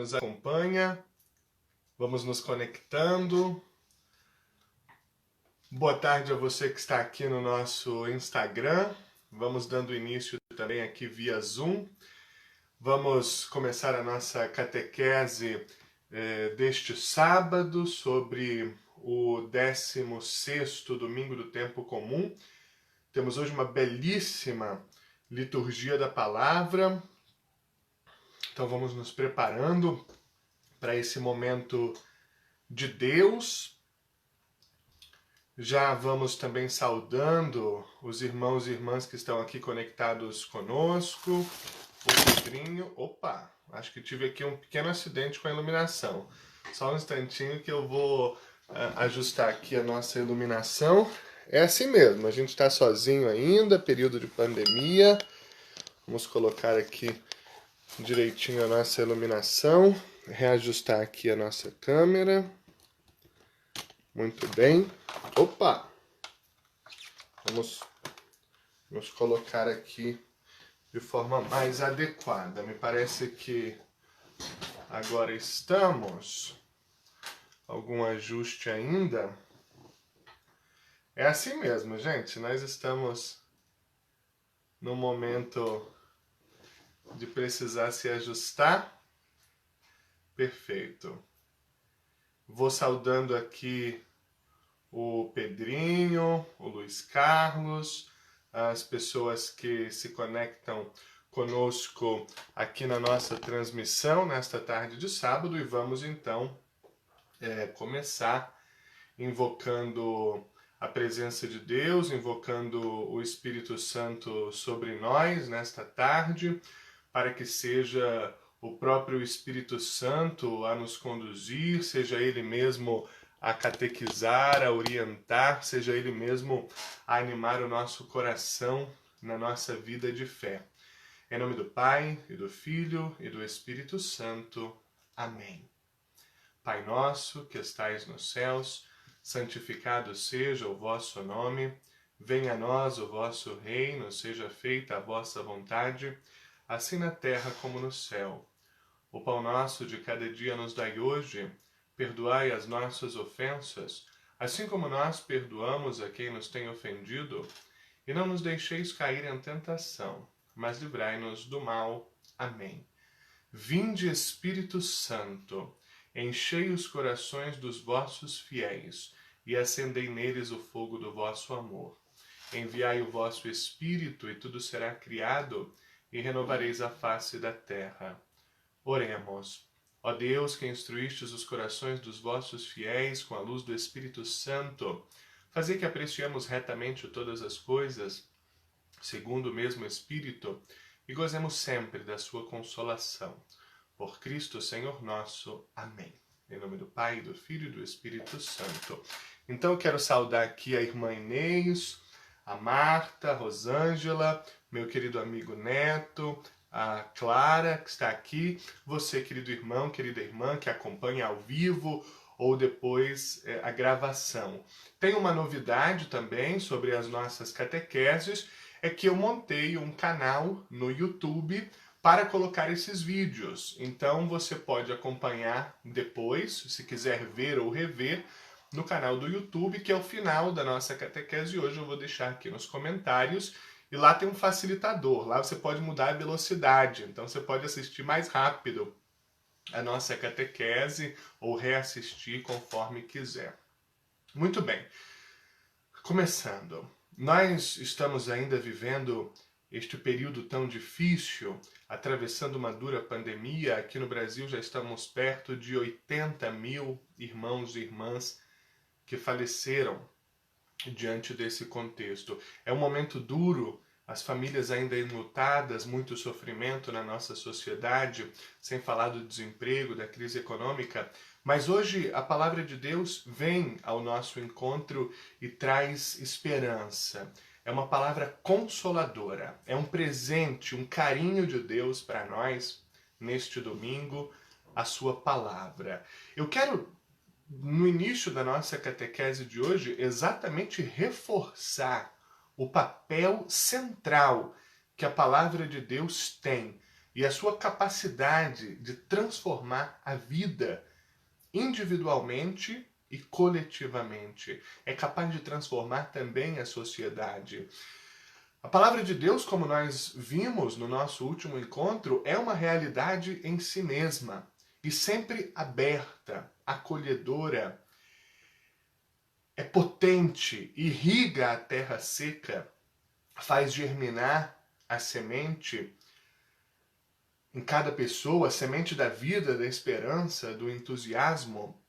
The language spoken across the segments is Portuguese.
Nos acompanha, vamos nos conectando. Boa tarde a você que está aqui no nosso Instagram. Vamos dando início também aqui via Zoom. Vamos começar a nossa catequese deste sábado sobre o 16º domingo do tempo comum. Temos hoje uma belíssima liturgia da palavra. Então vamos nos preparando para esse momento de Deus. Já vamos também saudando os irmãos e irmãs que estão aqui conectados conosco. O Pedrinho, opa, acho que tive aqui um pequeno acidente com a iluminação. Só um instantinho que eu vou ajustar aqui a nossa iluminação. É assim mesmo, a gente está sozinho ainda, período de pandemia. Vamos colocar aqui direitinho a nossa iluminação, reajustar aqui a nossa câmera. Muito bem. Opa! Vamos nos colocar aqui de forma mais adequada. Me parece que agora estamos. Algum ajuste ainda? É assim mesmo, gente. Nós estamos no momento de precisar se ajustar. Perfeito. Vou saudando aqui o Pedrinho, o Luiz Carlos, as pessoas que se conectam conosco aqui na nossa transmissão nesta tarde de sábado, e vamos então começar invocando a presença de Deus, invocando o Espírito Santo sobre nós nesta tarde, para que seja o próprio Espírito Santo a nos conduzir, seja Ele mesmo a catequizar, a orientar, seja Ele mesmo a animar o nosso coração na nossa vida de fé. Em nome do Pai, e do Filho, e do Espírito Santo. Amém. Pai nosso, que estais nos céus, santificado seja o vosso nome, venha a nós o vosso reino, seja feita a vossa vontade, assim na terra como no céu. O pão nosso de cada dia nos dai hoje, perdoai as nossas ofensas, assim como nós perdoamos a quem nos tem ofendido, e não nos deixeis cair em tentação, mas livrai-nos do mal. Amém. Vinde, Espírito Santo, enchei os corações dos vossos fiéis, e acendei neles o fogo do vosso amor. Enviai o vosso Espírito, e tudo será criado, e renovareis a face da terra. Oremos. Ó Deus, que instruístes os corações dos vossos fiéis com a luz do Espírito Santo, fazei que apreciemos retamente todas as coisas, segundo o mesmo Espírito, e gozemos sempre da sua consolação. Por Cristo, Senhor nosso. Amém. Em nome do Pai, do Filho e do Espírito Santo. Então, eu quero saudar aqui a irmã Inês, a Marta, a Rosângela, meu querido amigo Neto, a Clara, que está aqui, você, querido irmão, querida irmã, que acompanha ao vivo ou depois a gravação. Tem uma novidade também sobre as nossas catequeses, é que eu montei um canal no YouTube para colocar esses vídeos. Então você pode acompanhar depois, se quiser ver ou rever, no canal do YouTube, que é o final da nossa catequese. Hoje eu vou deixar aqui nos comentários. E lá tem um facilitador, lá você pode mudar a velocidade, então você pode assistir mais rápido a nossa catequese ou reassistir conforme quiser. Muito bem, começando. Nós estamos ainda vivendo este período tão difícil, atravessando uma dura pandemia. Aqui no Brasil já estamos perto de 80 mil irmãos e irmãs que faleceram diante desse contexto. É um momento duro, as famílias ainda enlutadas, muito sofrimento na nossa sociedade, sem falar do desemprego, da crise econômica. Mas hoje a palavra de Deus vem ao nosso encontro e traz esperança. É uma palavra consoladora, é um presente, um carinho de Deus para nós neste domingo, a sua palavra. Eu quero, no início da nossa catequese de hoje, exatamente reforçar o papel central que a palavra de Deus tem e a sua capacidade de transformar a vida individualmente e coletivamente. É capaz de transformar também a sociedade. A palavra de Deus, como nós vimos no nosso último encontro, é uma realidade em si mesma e sempre aberta, acolhedora, é potente, irriga a terra seca, faz germinar a semente em cada pessoa, a semente da vida, da esperança, do entusiasmo,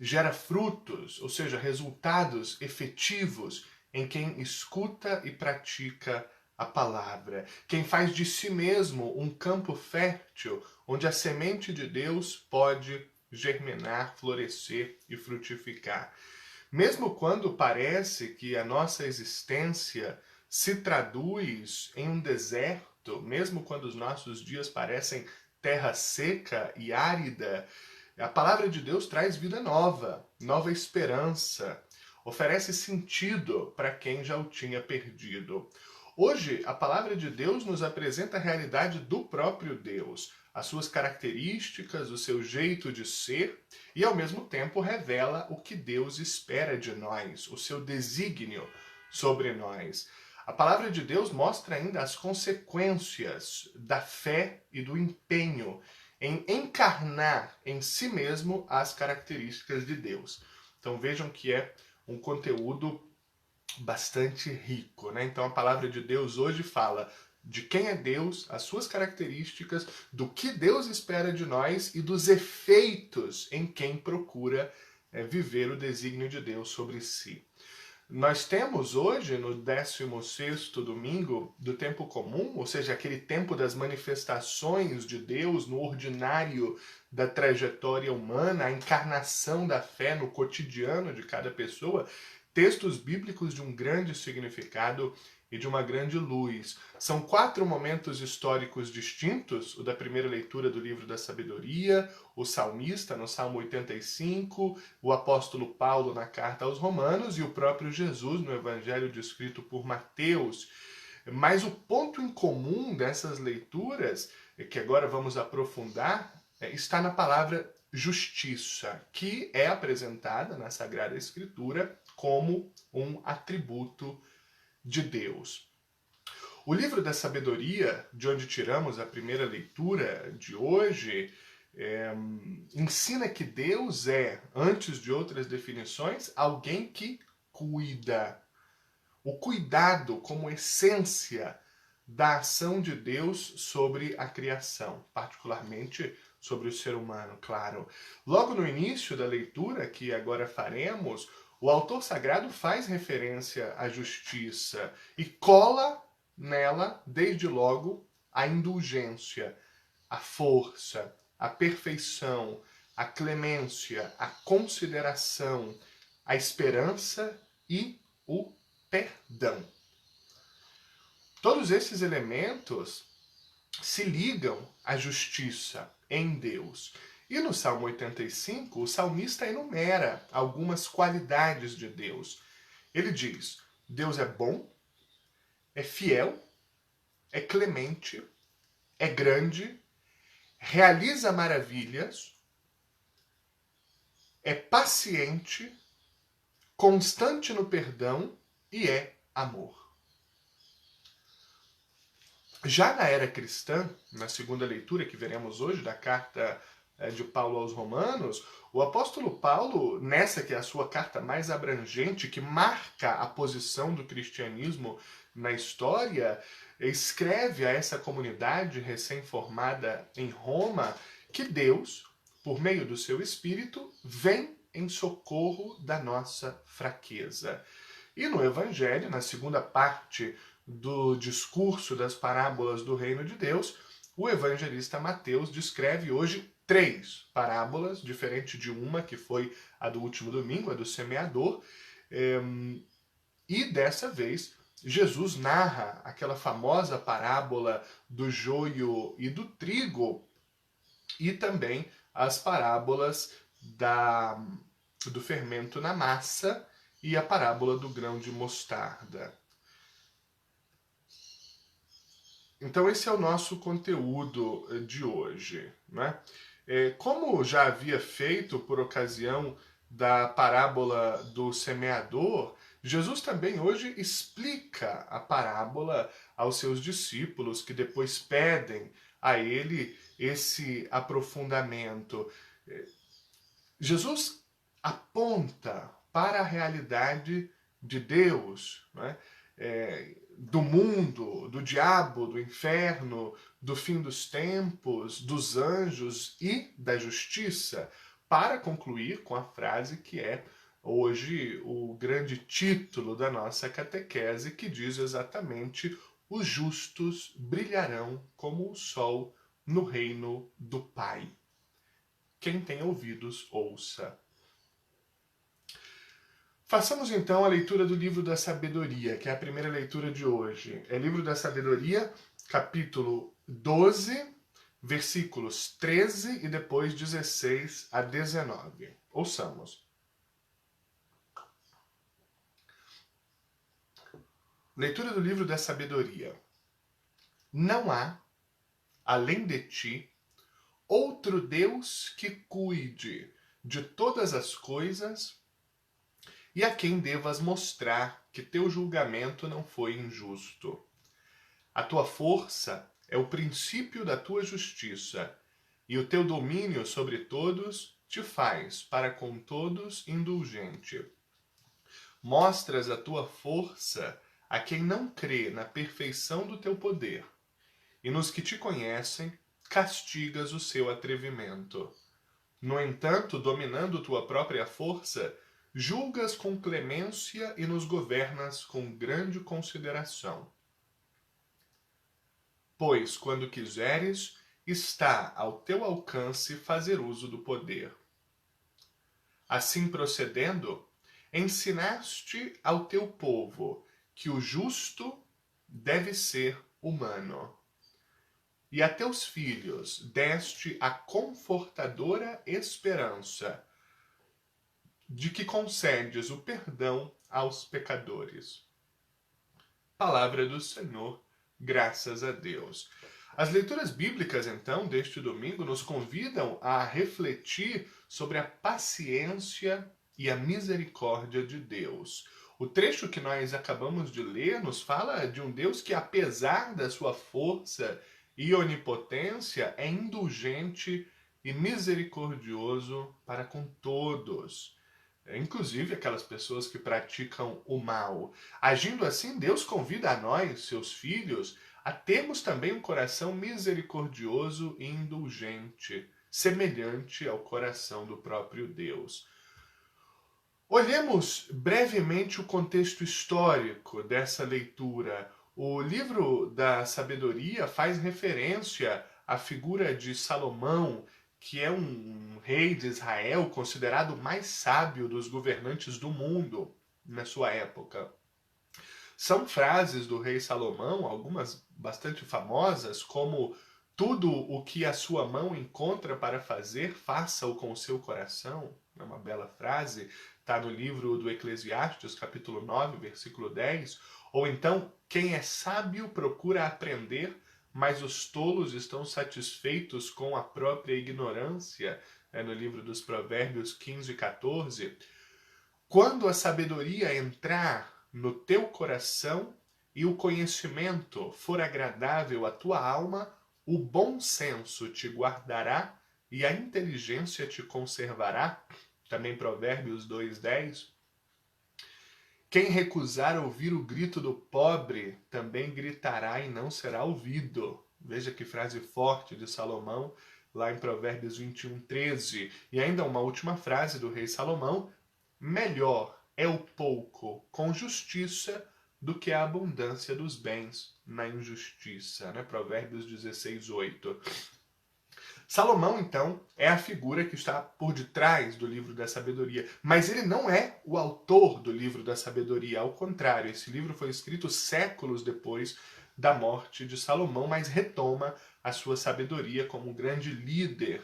gera frutos, ou seja, resultados efetivos em quem escuta e pratica a palavra, quem faz de si mesmo um campo fértil onde a semente de Deus pode germinar, florescer e frutificar. Mesmo quando parece que a nossa existência se traduz em um deserto, mesmo quando os nossos dias parecem terra seca e árida, a palavra de Deus traz vida nova, nova esperança, oferece sentido para quem já o tinha perdido. Hoje, a palavra de Deus nos apresenta a realidade do próprio Deus, as suas características, o seu jeito de ser e, ao mesmo tempo, revela o que Deus espera de nós, o seu desígnio sobre nós. A palavra de Deus mostra ainda as consequências da fé e do empenho em encarnar em si mesmo as características de Deus. Então vejam que é um conteúdo bastante rico, né? Então a palavra de Deus hoje fala de quem é Deus, as suas características, do que Deus espera de nós e dos efeitos em quem procura viver o desígnio de Deus sobre si. Nós temos hoje, no 16º domingo do tempo comum, ou seja, aquele tempo das manifestações de Deus no ordinário da trajetória humana, a encarnação da fé no cotidiano de cada pessoa, textos bíblicos de um grande significado e de uma grande luz. São 4 momentos históricos distintos: o da primeira leitura do livro da sabedoria, o salmista no Salmo 85, o apóstolo Paulo na carta aos Romanos e o próprio Jesus no evangelho descrito por Mateus. Mas o ponto em comum dessas leituras, que agora vamos aprofundar, está na palavra justiça, que é apresentada na Sagrada Escritura como um atributo de Deus. O livro da sabedoria, de onde tiramos a primeira leitura de hoje, ensina que Deus é, antes de outras definições, alguém que cuida. O cuidado como essência da ação de Deus sobre a criação, particularmente sobre o ser humano, claro. Logo no início da leitura, que agora faremos, o autor sagrado faz referência à justiça e cola nela, desde logo, a indulgência, a força, a perfeição, a clemência, a consideração, a esperança e o perdão. Todos esses elementos se ligam à justiça em Deus. E no Salmo 85, o salmista enumera algumas qualidades de Deus. Ele diz: Deus é bom, é fiel, é clemente, é grande, realiza maravilhas, é paciente, constante no perdão e é amor. Já na era cristã, na segunda leitura que veremos hoje da carta de Paulo aos Romanos, o apóstolo Paulo, nessa que é a sua carta mais abrangente, que marca a posição do cristianismo na história, escreve a essa comunidade recém-formada em Roma que Deus, por meio do seu Espírito, vem em socorro da nossa fraqueza. E no Evangelho, na segunda parte do discurso das parábolas do reino de Deus, o evangelista Mateus descreve hoje 3 parábolas, diferente de uma que foi a do último domingo, a do semeador, e dessa vez Jesus narra aquela famosa parábola do joio e do trigo e também as parábolas do fermento na massa e a parábola do grão de mostarda. Então esse é o nosso conteúdo de hoje, né? Como já havia feito por ocasião da parábola do semeador, Jesus também hoje explica a parábola aos seus discípulos, que depois pedem a ele esse aprofundamento. Jesus aponta para a realidade de Deus, né? Do mundo, do diabo, do inferno, do fim dos tempos, dos anjos e da justiça, para concluir com a frase que é hoje o grande título da nossa catequese, que diz exatamente: os justos brilharão como o sol no reino do Pai. Quem tem ouvidos, ouça. Façamos então a leitura do livro da sabedoria, que é a primeira leitura de hoje. É livro da sabedoria, capítulo 12, versículos 13 e depois 16 a 19. Ouçamos. Leitura do livro da sabedoria. Não há, além de ti, outro Deus que cuide de todas as coisas e a quem devas mostrar que teu julgamento não foi injusto. A tua força é o princípio da tua justiça, e o teu domínio sobre todos te faz para com todos indulgente. Mostras a tua força a quem não crê na perfeição do teu poder, e nos que te conhecem castigas o seu atrevimento. No entanto, dominando tua própria força, julgas com clemência e nos governas com grande consideração. Pois, quando quiseres, está ao teu alcance fazer uso do poder. Assim procedendo, ensinaste ao teu povo que o justo deve ser humano. E a teus filhos deste a confortadora esperança de que concedes o perdão aos pecadores. Palavra do Senhor, graças a Deus. As leituras bíblicas, então, deste domingo, nos convidam a refletir sobre a paciência e a misericórdia de Deus. O trecho que nós acabamos de ler nos fala de um Deus que, apesar da sua força e onipotência, é indulgente e misericordioso para com todos, inclusive aquelas pessoas que praticam o mal. Agindo assim, Deus convida a nós, seus filhos, a termos também um coração misericordioso e indulgente, semelhante ao coração do próprio Deus. Olhemos brevemente o contexto histórico dessa leitura. O livro da sabedoria faz referência à figura de Salomão, que é um rei de Israel considerado o mais sábio dos governantes do mundo na sua época. São frases do rei Salomão, algumas bastante famosas, como: tudo o que a sua mão encontra para fazer, faça-o com o seu coração. É uma bela frase, está no livro do Eclesiastes, capítulo 9, versículo 10. Ou então, quem é sábio procura aprender, mas os tolos estão satisfeitos com a própria ignorância, no livro dos Provérbios 15 e 14. Quando a sabedoria entrar no teu coração e o conhecimento for agradável à tua alma, o bom senso te guardará e a inteligência te conservará. Também Provérbios 2:10. Quem recusar ouvir o grito do pobre, também gritará e não será ouvido. Veja que frase forte de Salomão, lá em Provérbios 21:13. E ainda uma última frase do rei Salomão: melhor é o pouco com justiça do que a abundância dos bens na injustiça. Provérbios 16:8. Salomão, então, é a figura que está por detrás do livro da sabedoria, mas ele não é o autor do livro da sabedoria, ao contrário, esse livro foi escrito séculos depois da morte de Salomão, mas retoma a sua sabedoria como um grande líder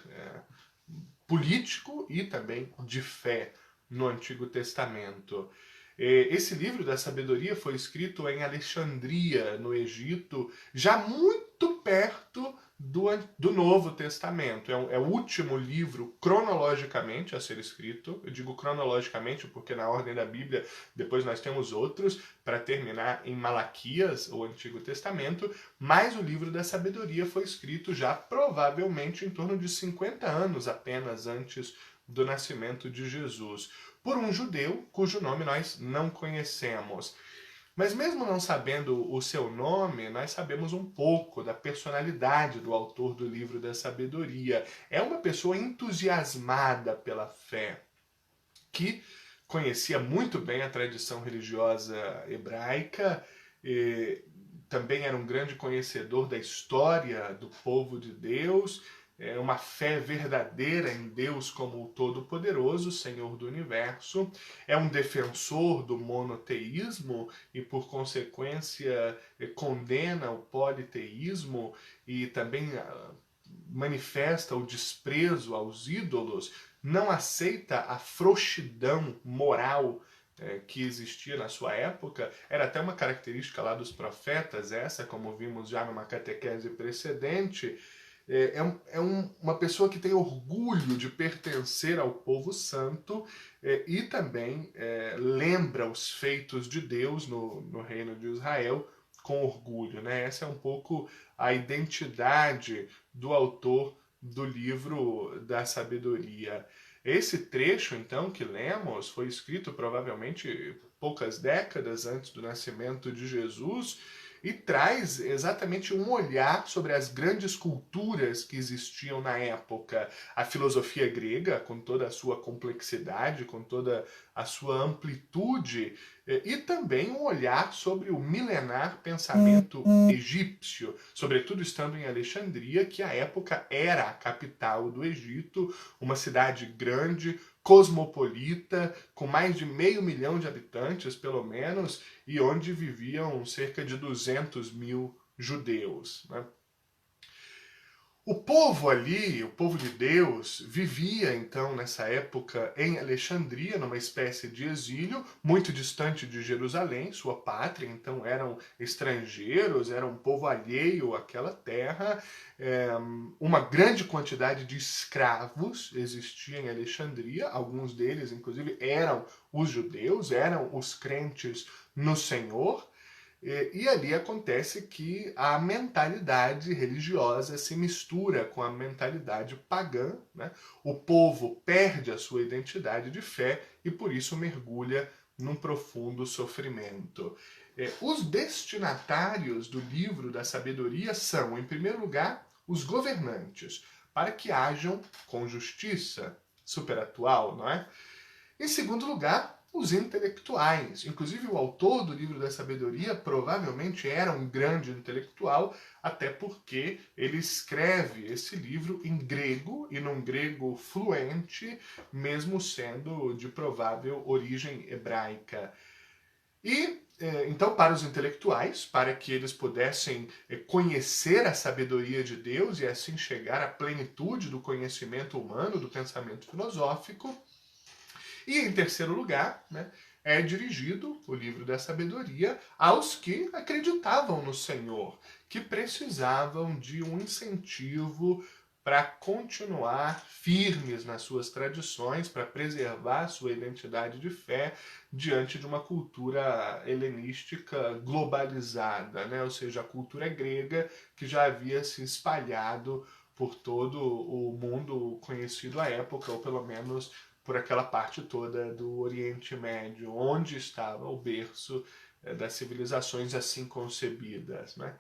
político e também de fé no Antigo Testamento. Esse livro da sabedoria foi escrito em Alexandria, no Egito, já muito muito perto do Novo Testamento. É o último livro cronologicamente a ser escrito. Eu digo cronologicamente porque na ordem da Bíblia depois nós temos outros, para terminar em Malaquias, o Antigo Testamento, mas o livro da sabedoria foi escrito já provavelmente em torno de 50 anos apenas antes do nascimento de Jesus, por um judeu cujo nome nós não conhecemos. Mas mesmo não sabendo o seu nome, nós sabemos um pouco da personalidade do autor do livro da sabedoria. É uma pessoa entusiasmada pela fé, que conhecia muito bem a tradição religiosa hebraica, também era um grande conhecedor da história do povo de Deus, uma fé verdadeira em Deus como o Todo-Poderoso, Senhor do Universo, é um defensor do monoteísmo e, por consequência, condena o politeísmo e também manifesta o desprezo aos ídolos, não aceita a frouxidão moral que existia na sua época. Era até uma característica lá dos profetas, essa, como vimos já numa catequese precedente. Uma pessoa que tem orgulho de pertencer ao povo santo e também lembra os feitos de Deus no reino de Israel com orgulho, né? Essa é um pouco a identidade do autor do livro da sabedoria. Esse trecho, então, que lemos, foi escrito provavelmente poucas décadas antes do nascimento de Jesus e traz exatamente um olhar sobre as grandes culturas que existiam na época. A filosofia grega, com toda a sua complexidade, com toda a sua amplitude, e também um olhar sobre o milenar pensamento egípcio, sobretudo estando em Alexandria, que à época era a capital do Egito, uma cidade grande, cosmopolita, com mais de 500 mil de habitantes, pelo menos, e onde viviam cerca de 200 mil judeus, né? O povo ali, o povo de Deus, vivia então nessa época em Alexandria, numa espécie de exílio, muito distante de Jerusalém, sua pátria, então eram estrangeiros, era um povo alheio àquela terra. Uma grande quantidade de escravos existia em Alexandria, alguns deles inclusive eram os judeus, eram os crentes no Senhor. E ali acontece que a mentalidade religiosa se mistura com a mentalidade pagã, né? O povo perde a sua identidade de fé e por isso mergulha num profundo sofrimento. Os destinatários do livro da sabedoria são, em primeiro lugar, os governantes, para que hajam com justiça, super atual, não é? Em segundo lugar, os intelectuais. Inclusive, o autor do livro da sabedoria provavelmente era um grande intelectual, até porque ele escreve esse livro em grego, e num grego fluente, mesmo sendo de provável origem hebraica. E, então, para os intelectuais, para que eles pudessem conhecer a sabedoria de Deus e assim chegar à plenitude do conhecimento humano, do pensamento filosófico. E, em terceiro lugar, né, é dirigido o livro da sabedoria aos que acreditavam no Senhor, que precisavam de um incentivo para continuar firmes nas suas tradições, para preservar sua identidade de fé diante de uma cultura helenística globalizada, né? Ou seja, a cultura grega que já havia se espalhado por todo o mundo conhecido à época, ou pelo menos por aquela parte toda do Oriente Médio, onde estava o berço das civilizações assim concebidas, né?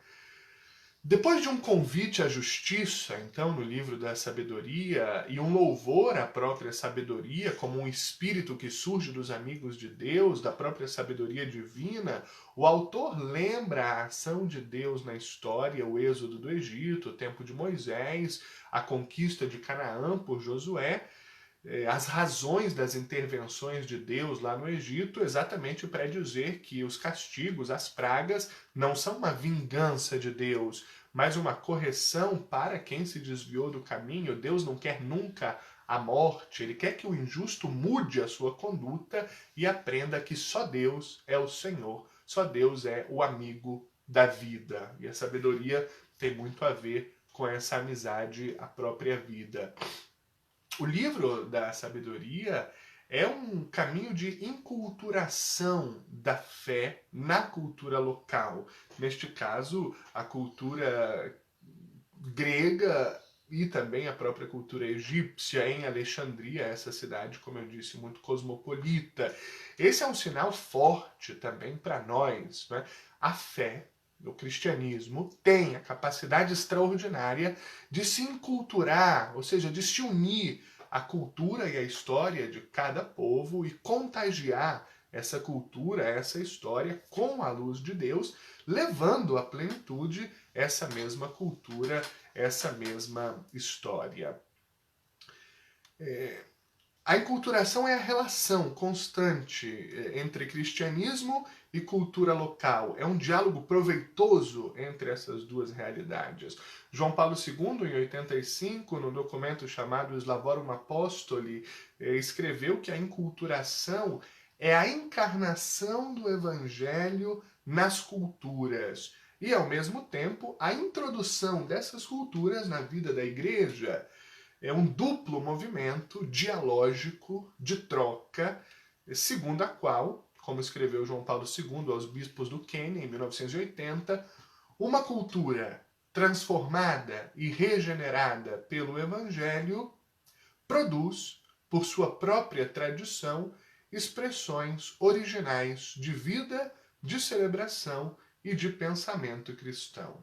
Depois de um convite à justiça, então, no livro da sabedoria, e um louvor à própria sabedoria, como um espírito que surge dos amigos de Deus, da própria sabedoria divina, o autor lembra a ação de Deus na história, o êxodo do Egito, o tempo de Moisés, a conquista de Canaã por Josué, as razões das intervenções de Deus lá no Egito, exatamente para dizer que os castigos, as pragas, não são uma vingança de Deus, mas uma correção para quem se desviou do caminho. Deus não quer nunca a morte, ele quer que o injusto mude a sua conduta e aprenda que só Deus é o Senhor, só Deus é o amigo da vida. E a sabedoria tem muito a ver com essa amizade à própria vida. O livro da sabedoria é um caminho de enculturação da fé na cultura local. Neste caso, a cultura grega e também a própria cultura egípcia em Alexandria, essa cidade, como eu disse, muito cosmopolita. Esse é um sinal forte também para nós, né? A fé, o cristianismo, tem a capacidade extraordinária de se enculturar, ou seja, de se unir à cultura e à história de cada povo e contagiar essa cultura, essa história com a luz de Deus, levando à plenitude essa mesma cultura, essa mesma história. A enculturação é a relação constante entre cristianismo e cultura local. É um diálogo proveitoso entre essas duas realidades. João Paulo II, em 85, no documento chamado Slavorum Apostoli, escreveu que a enculturação é a encarnação do evangelho nas culturas e, ao mesmo tempo, a introdução dessas culturas na vida da igreja. É um duplo movimento dialógico de troca, segundo a qual, como escreveu João Paulo II aos bispos do Quênia, em 1980, uma cultura transformada e regenerada pelo Evangelho produz, por sua própria tradição, expressões originais de vida, de celebração e de pensamento cristão.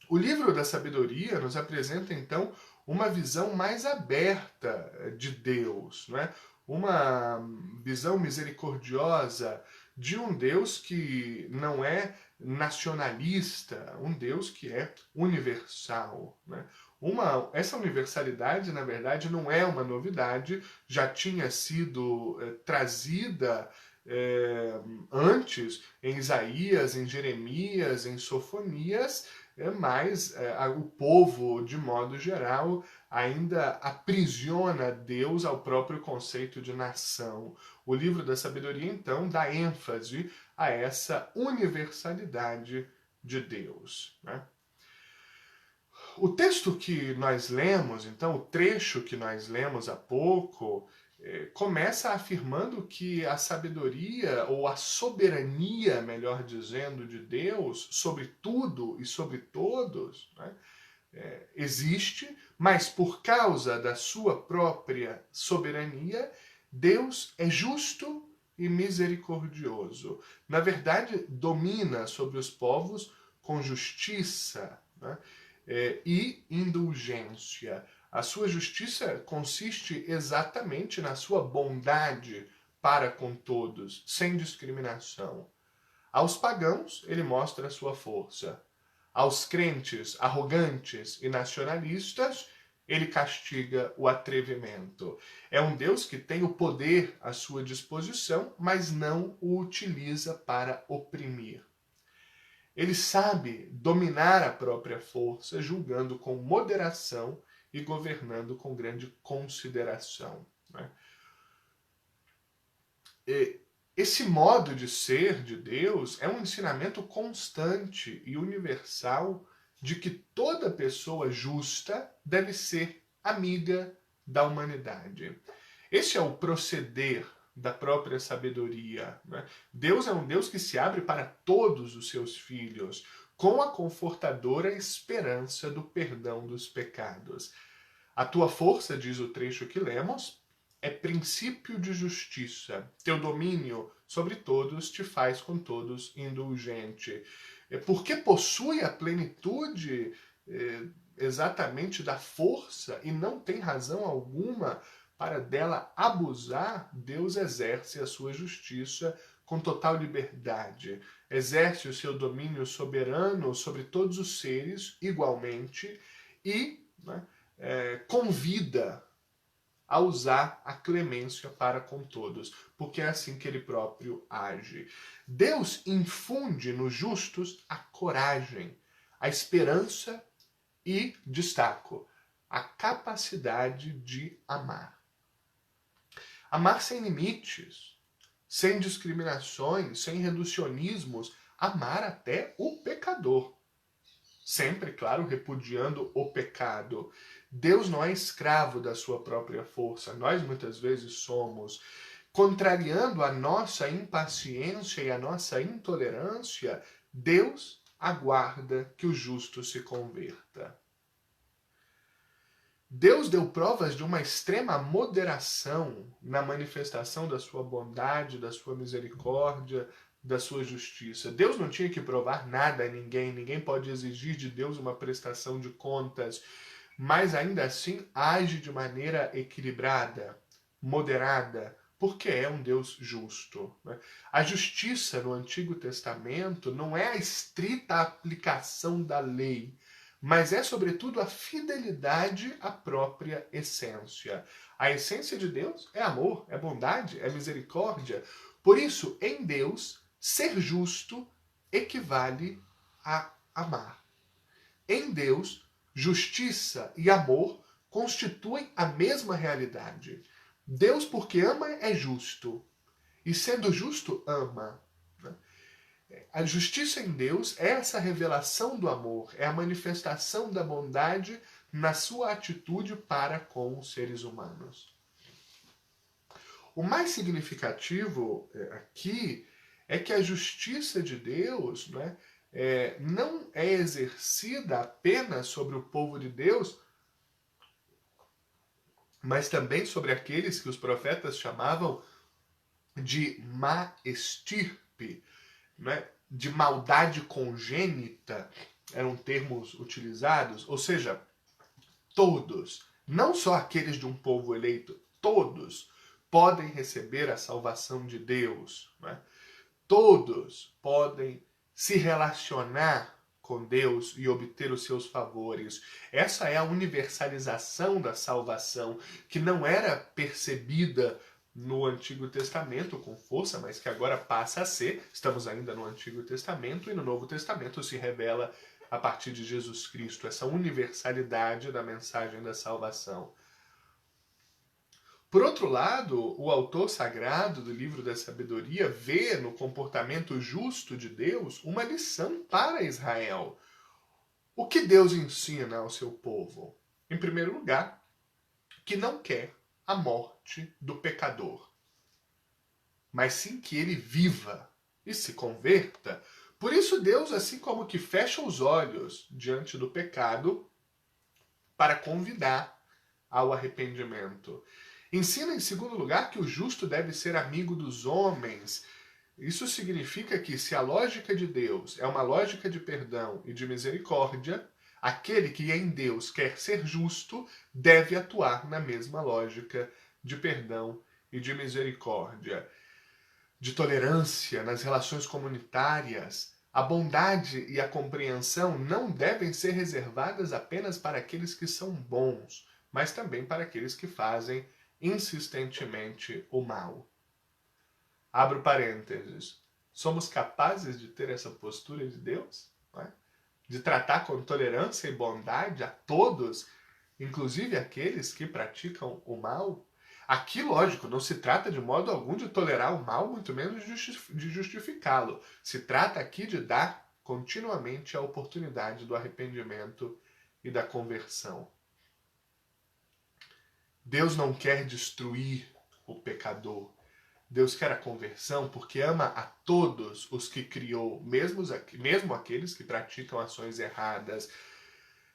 O livro da sabedoria nos apresenta, então, uma visão mais aberta de Deus, não é? Uma visão misericordiosa de um Deus que não é nacionalista, um Deus que é universal. Né? Essa universalidade, na verdade, não é uma novidade, já tinha sido trazida antes em Isaías, em Jeremias, em Sofonias, mas o povo, de modo geral, ainda aprisiona Deus ao próprio conceito de nação. O livro da sabedoria, então, dá ênfase a essa universalidade de Deus. Né? O texto que nós lemos, então, o trecho que nós lemos há pouco, começa afirmando que a sabedoria, ou a soberania, melhor dizendo, de Deus sobre tudo e sobre todos, né, existe, mas por causa da sua própria soberania, Deus é justo e misericordioso. Na verdade, domina sobre os povos com justiça, né, e indulgência. A sua justiça consiste exatamente na sua bondade para com todos, sem discriminação. Aos pagãos, ele mostra a sua força. Aos crentes arrogantes e nacionalistas, ele castiga o atrevimento. É um Deus que tem o poder à sua disposição, mas não o utiliza para oprimir. Ele sabe dominar a própria força, julgando com moderação e governando com grande consideração. Né? Esse modo de ser de Deus é um ensinamento constante e universal de que toda pessoa justa deve ser amiga da humanidade. Esse é o proceder da própria sabedoria. Né? Deus é um Deus que se abre para todos os seus filhos, com a confortadora esperança do perdão dos pecados. A tua força, diz o trecho que lemos, é princípio de justiça. Teu domínio sobre todos te faz com todos indulgente. Porque possui a plenitude exatamente da força e não tem razão alguma para dela abusar, Deus exerce a sua justiça com total liberdade. Exerce o seu domínio soberano sobre todos os seres igualmente e, né, convida a usar a clemência para com todos, porque é assim que ele próprio age. Deus infunde nos justos a coragem, a esperança e, destaco, a capacidade de amar. Amar sem limites, sem discriminações, sem reducionismos, amar até o pecador. sempre, claro, repudiando o pecado. Deus não é escravo da sua própria força. Nós muitas vezes somos. Contrariando a nossa impaciência e a nossa intolerância, Deus aguarda que o justo se converta. Deus deu provas de uma extrema moderação na manifestação da sua bondade, da sua misericórdia, da sua justiça. Deus não tinha que provar nada a ninguém, ninguém pode exigir de Deus uma prestação de contas, mas ainda assim age de maneira equilibrada, moderada, porque é um Deus justo. A justiça no Antigo Testamento não é a estrita aplicação da lei, mas é, sobretudo, a fidelidade à própria essência. A essência de Deus é amor, é bondade, é misericórdia. Por isso, em Deus, ser justo equivale a amar. Em Deus, justiça e amor constituem a mesma realidade. Deus, porque ama, é justo. E sendo justo, ama. A justiça em Deus é essa revelação do amor, é a manifestação da bondade na sua atitude para com os seres humanos. O mais significativo aqui é que a justiça de Deus não é exercida apenas sobre o povo de Deus, mas também sobre aqueles que os profetas chamavam de má estirpe, de maldade congênita, eram termos utilizados, ou seja, todos, não só aqueles de um povo eleito, todos podem receber a salvação de Deus. Todos podem se relacionar com Deus e obter os seus favores. Essa é a universalização da salvação, que não era percebida no Antigo Testamento com força, mas que agora passa a ser. Estamos ainda no Antigo Testamento e no Novo Testamento se revela a partir de Jesus Cristo, essa universalidade da mensagem da salvação. Por outro lado, o autor sagrado do livro da sabedoria vê no comportamento justo de Deus uma lição para Israel. O que Deus ensina ao seu povo? Em primeiro lugar, que não quer a morte do pecador, mas sim que ele viva e se converta. Por isso Deus, assim como que fecha os olhos diante do pecado, para convidar ao arrependimento. Ensina, em segundo lugar, que o justo deve ser amigo dos homens. Isso significa que, se a lógica de Deus é uma lógica de perdão e de misericórdia, aquele que em Deus quer ser justo deve atuar na mesma lógica de perdão e de misericórdia. De tolerância nas relações comunitárias, a bondade e a compreensão não devem ser reservadas apenas para aqueles que são bons, mas também para aqueles que fazem insistentemente o mal. Abro parênteses. Somos capazes de ter essa postura de Deus? De tratar com tolerância e bondade a todos, inclusive aqueles que praticam o mal? Aqui, lógico, não se trata de modo algum de tolerar o mal, muito menos de justificá-lo. Se trata aqui de dar continuamente a oportunidade do arrependimento e da conversão. Deus não quer destruir o pecador. Deus quer a conversão porque ama a todos os que criou, mesmo aqueles que praticam ações erradas.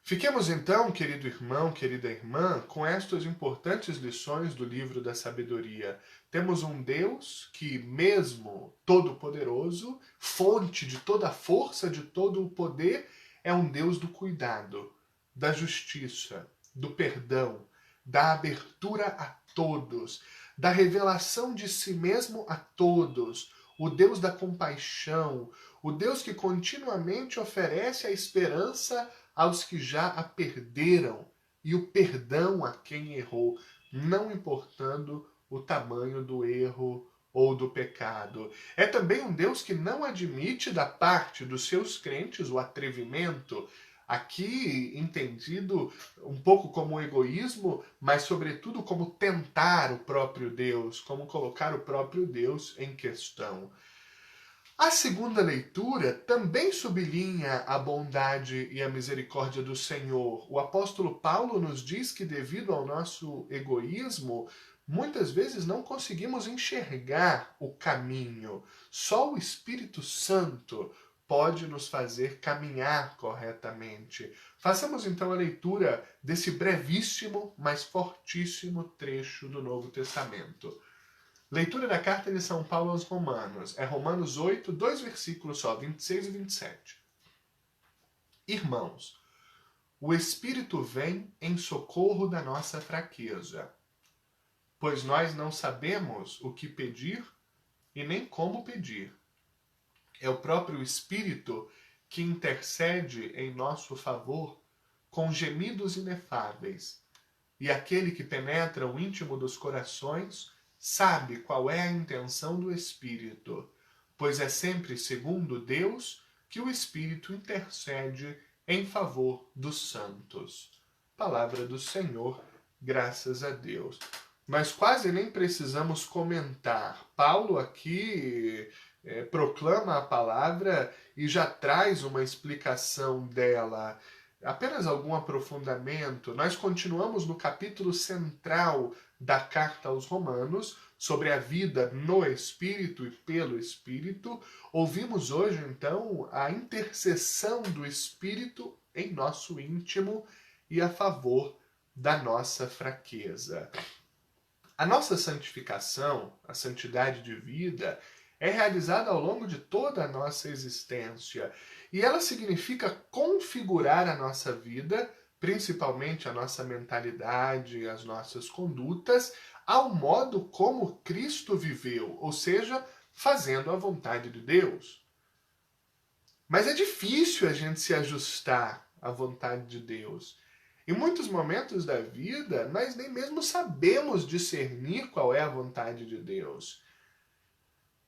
Fiquemos então, querido irmão, querida irmã, com estas importantes lições do livro da sabedoria. Temos um Deus que, mesmo todo-poderoso, fonte de toda a força, de todo o poder, é um Deus do cuidado, da justiça, do perdão, da abertura a todos, da revelação de si mesmo a todos, o Deus da compaixão, o Deus que continuamente oferece a esperança aos que já a perderam e o perdão a quem errou, não importando o tamanho do erro ou do pecado. É também um Deus que não admite da parte dos seus crentes o atrevimento, aqui entendido um pouco como egoísmo, mas sobretudo como tentar o próprio Deus, como colocar o próprio Deus em questão. A segunda leitura também sublinha a bondade e a misericórdia do Senhor. O apóstolo Paulo nos diz que, devido ao nosso egoísmo, muitas vezes não conseguimos enxergar o caminho. Só o Espírito Santo pode nos fazer caminhar corretamente. Façamos então a leitura desse brevíssimo, mas fortíssimo trecho do Novo Testamento. Leitura da carta de São Paulo aos Romanos. É Romanos 8, 2 versículos só, 26 e 27. Irmãos, o Espírito vem em socorro da nossa fraqueza, pois nós não sabemos o que pedir e nem como pedir. É o próprio Espírito que intercede em nosso favor com gemidos inefáveis. E aquele que penetra o íntimo dos corações sabe qual é a intenção do Espírito, pois é sempre segundo Deus que o Espírito intercede em favor dos santos. Palavra do Senhor, graças a Deus. Nós quase nem precisamos comentar. Paulo aqui proclama a palavra e já traz uma explicação dela. Apenas algum aprofundamento. Nós continuamos no capítulo central da carta aos Romanos, sobre a vida no Espírito e pelo Espírito. Ouvimos hoje, então, a intercessão do Espírito em nosso íntimo e a favor da nossa fraqueza. A nossa santificação, a santidade de vida, é realizada ao longo de toda a nossa existência. E ela significa configurar a nossa vida, principalmente a nossa mentalidade e as nossas condutas, ao modo como Cristo viveu, ou seja, fazendo a vontade de Deus. Mas é difícil a gente se ajustar à vontade de Deus. Em muitos momentos da vida, nós nem mesmo sabemos discernir qual é a vontade de Deus.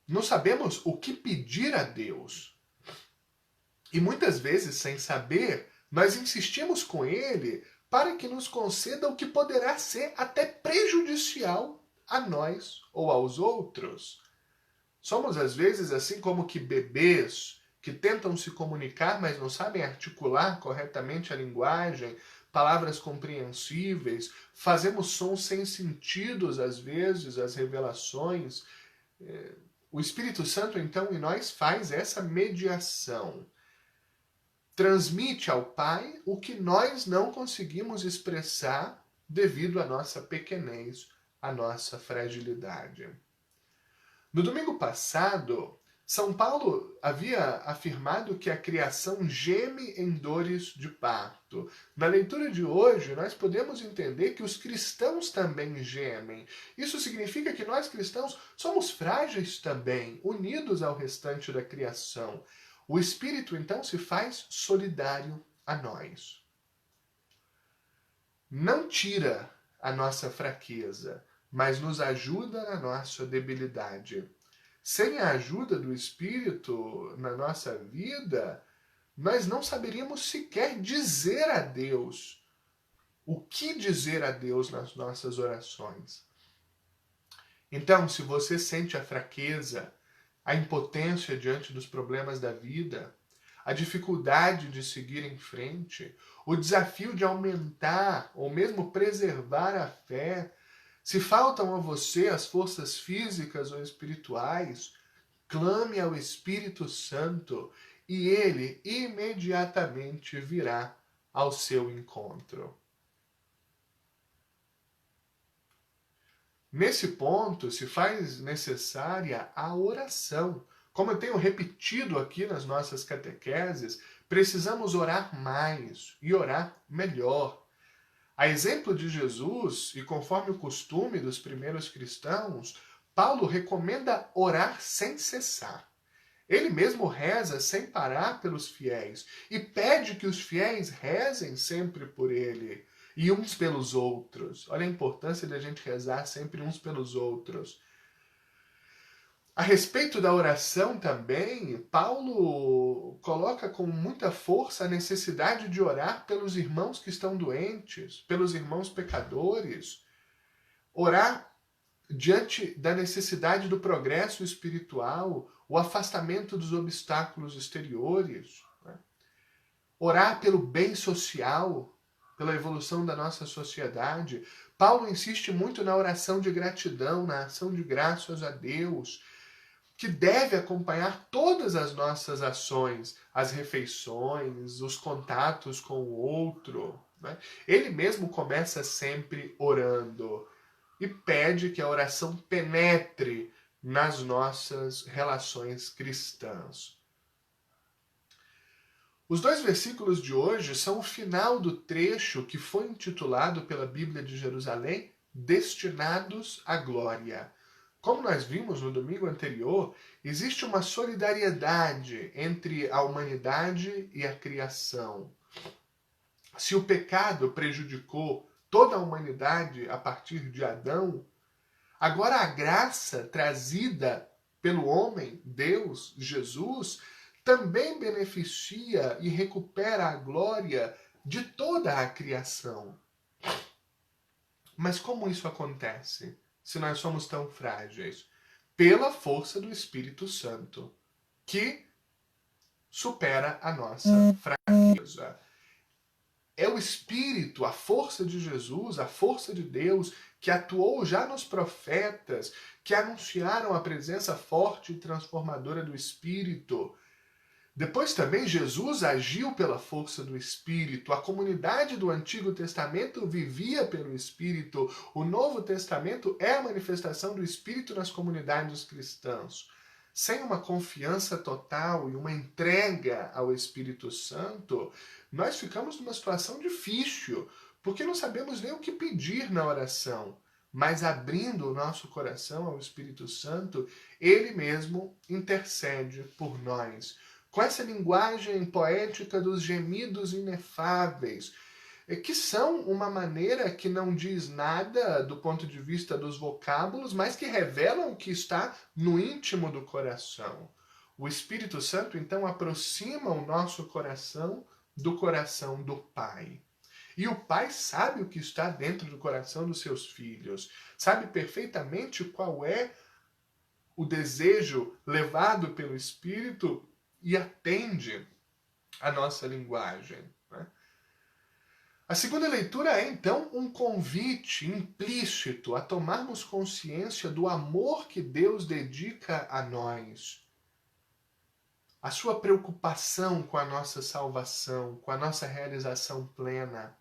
Não sabemos o que pedir a Deus. E muitas vezes, sem saber, nós insistimos com Ele para que nos conceda o que poderá ser até prejudicial a nós ou aos outros. Somos, às vezes, assim como que bebês que tentam se comunicar, mas não sabem articular corretamente a linguagem, palavras compreensíveis, fazemos sons sem sentidos, às vezes, as revelações. O Espírito Santo, então, em nós faz essa mediação. Transmite ao Pai o que nós não conseguimos expressar devido à nossa pequenez, à nossa fragilidade. No domingo passado, São Paulo havia afirmado que a criação geme em dores de parto. Na leitura de hoje, nós podemos entender que os cristãos também gemem. Isso significa que nós cristãos somos frágeis também, unidos ao restante da criação. O Espírito, então, se faz solidário a nós. Não tira a nossa fraqueza, mas nos ajuda na nossa debilidade. Sem a ajuda do Espírito na nossa vida, nós não saberíamos sequer dizer a Deus o que dizer a Deus nas nossas orações. Então, se você sente a fraqueza, a impotência diante dos problemas da vida, a dificuldade de seguir em frente, o desafio de aumentar ou mesmo preservar a fé, se faltam a você as forças físicas ou espirituais, clame ao Espírito Santo e ele imediatamente virá ao seu encontro. Nesse ponto, se faz necessária a oração. Como eu tenho repetido aqui nas nossas catequeses, precisamos orar mais e orar melhor. A exemplo de Jesus, e conforme o costume dos primeiros cristãos, Paulo recomenda orar sem cessar. Ele mesmo reza sem parar pelos fiéis e pede que os fiéis rezem sempre por ele e uns pelos outros. Olha a importância de a gente rezar sempre uns pelos outros. A respeito da oração também, Paulo coloca com muita força a necessidade de orar pelos irmãos que estão doentes, pelos irmãos pecadores. Orar diante da necessidade do progresso espiritual. o afastamento dos obstáculos exteriores, né? Orar pelo bem social, pela evolução da nossa sociedade. Paulo insiste muito na oração de gratidão, na ação de graças a Deus, que deve acompanhar todas as nossas ações, as refeições, os contatos com o outro, né? Ele mesmo começa sempre orando e pede que a oração penetre nas nossas relações cristãs. Os 2 versículos de hoje são o final do trecho que foi intitulado pela Bíblia de Jerusalém Destinados à Glória. Como nós vimos no domingo anterior, existe uma solidariedade entre a humanidade e a criação. Se o pecado prejudicou toda a humanidade a partir de Adão, agora a graça trazida pelo homem, Deus, Jesus, também beneficia e recupera a glória de toda a criação. Mas como isso acontece, se nós somos tão frágeis? Pela força do Espírito Santo, que supera a nossa fraqueza. É o Espírito, a força de Jesus, a força de Deus, que atuou já nos profetas, que anunciaram a presença forte e transformadora do Espírito. Depois também Jesus agiu pela força do Espírito. A comunidade do Antigo Testamento vivia pelo Espírito. O Novo Testamento é a manifestação do Espírito nas comunidades cristãs. Sem uma confiança total e uma entrega ao Espírito Santo, nós ficamos numa situação difícil, porque não sabemos nem o que pedir na oração. Mas abrindo o nosso coração ao Espírito Santo, Ele mesmo intercede por nós. Com essa linguagem poética dos gemidos inefáveis, que são uma maneira que não diz nada do ponto de vista dos vocábulos, mas que revelam o que está no íntimo do coração. O Espírito Santo, então, aproxima o nosso coração do coração do Pai. E o Pai sabe o que está dentro do coração dos seus filhos, sabe perfeitamente qual é o desejo levado pelo Espírito e atende a nossa linguagem, né? A segunda leitura é, então, um convite implícito a tomarmos consciência do amor que Deus dedica a nós, a sua preocupação com a nossa salvação, com a nossa realização plena.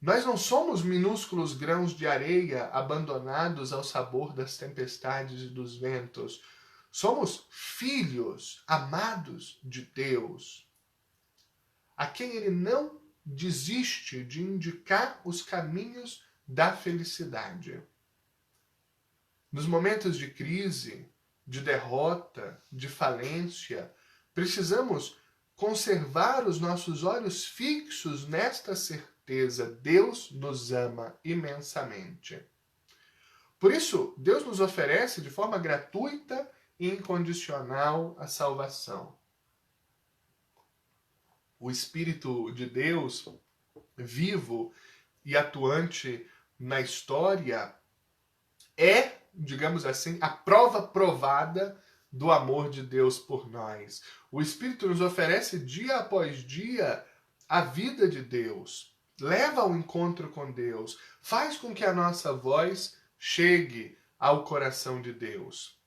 Nós não somos minúsculos grãos de areia abandonados ao sabor das tempestades e dos ventos. Somos filhos amados de Deus, a quem Ele não desiste de indicar os caminhos da felicidade. Nos momentos de crise, de derrota, de falência, precisamos conservar os nossos olhos fixos nesta certeza: Deus nos ama imensamente. Por isso, Deus nos oferece de forma gratuita e incondicional a salvação. O Espírito de Deus, vivo e atuante na história, é, digamos assim, a prova provada do amor de Deus por nós. O Espírito nos oferece dia após dia a vida de Deus, leva ao encontro com Deus, faz com que a nossa voz chegue ao coração de Deus.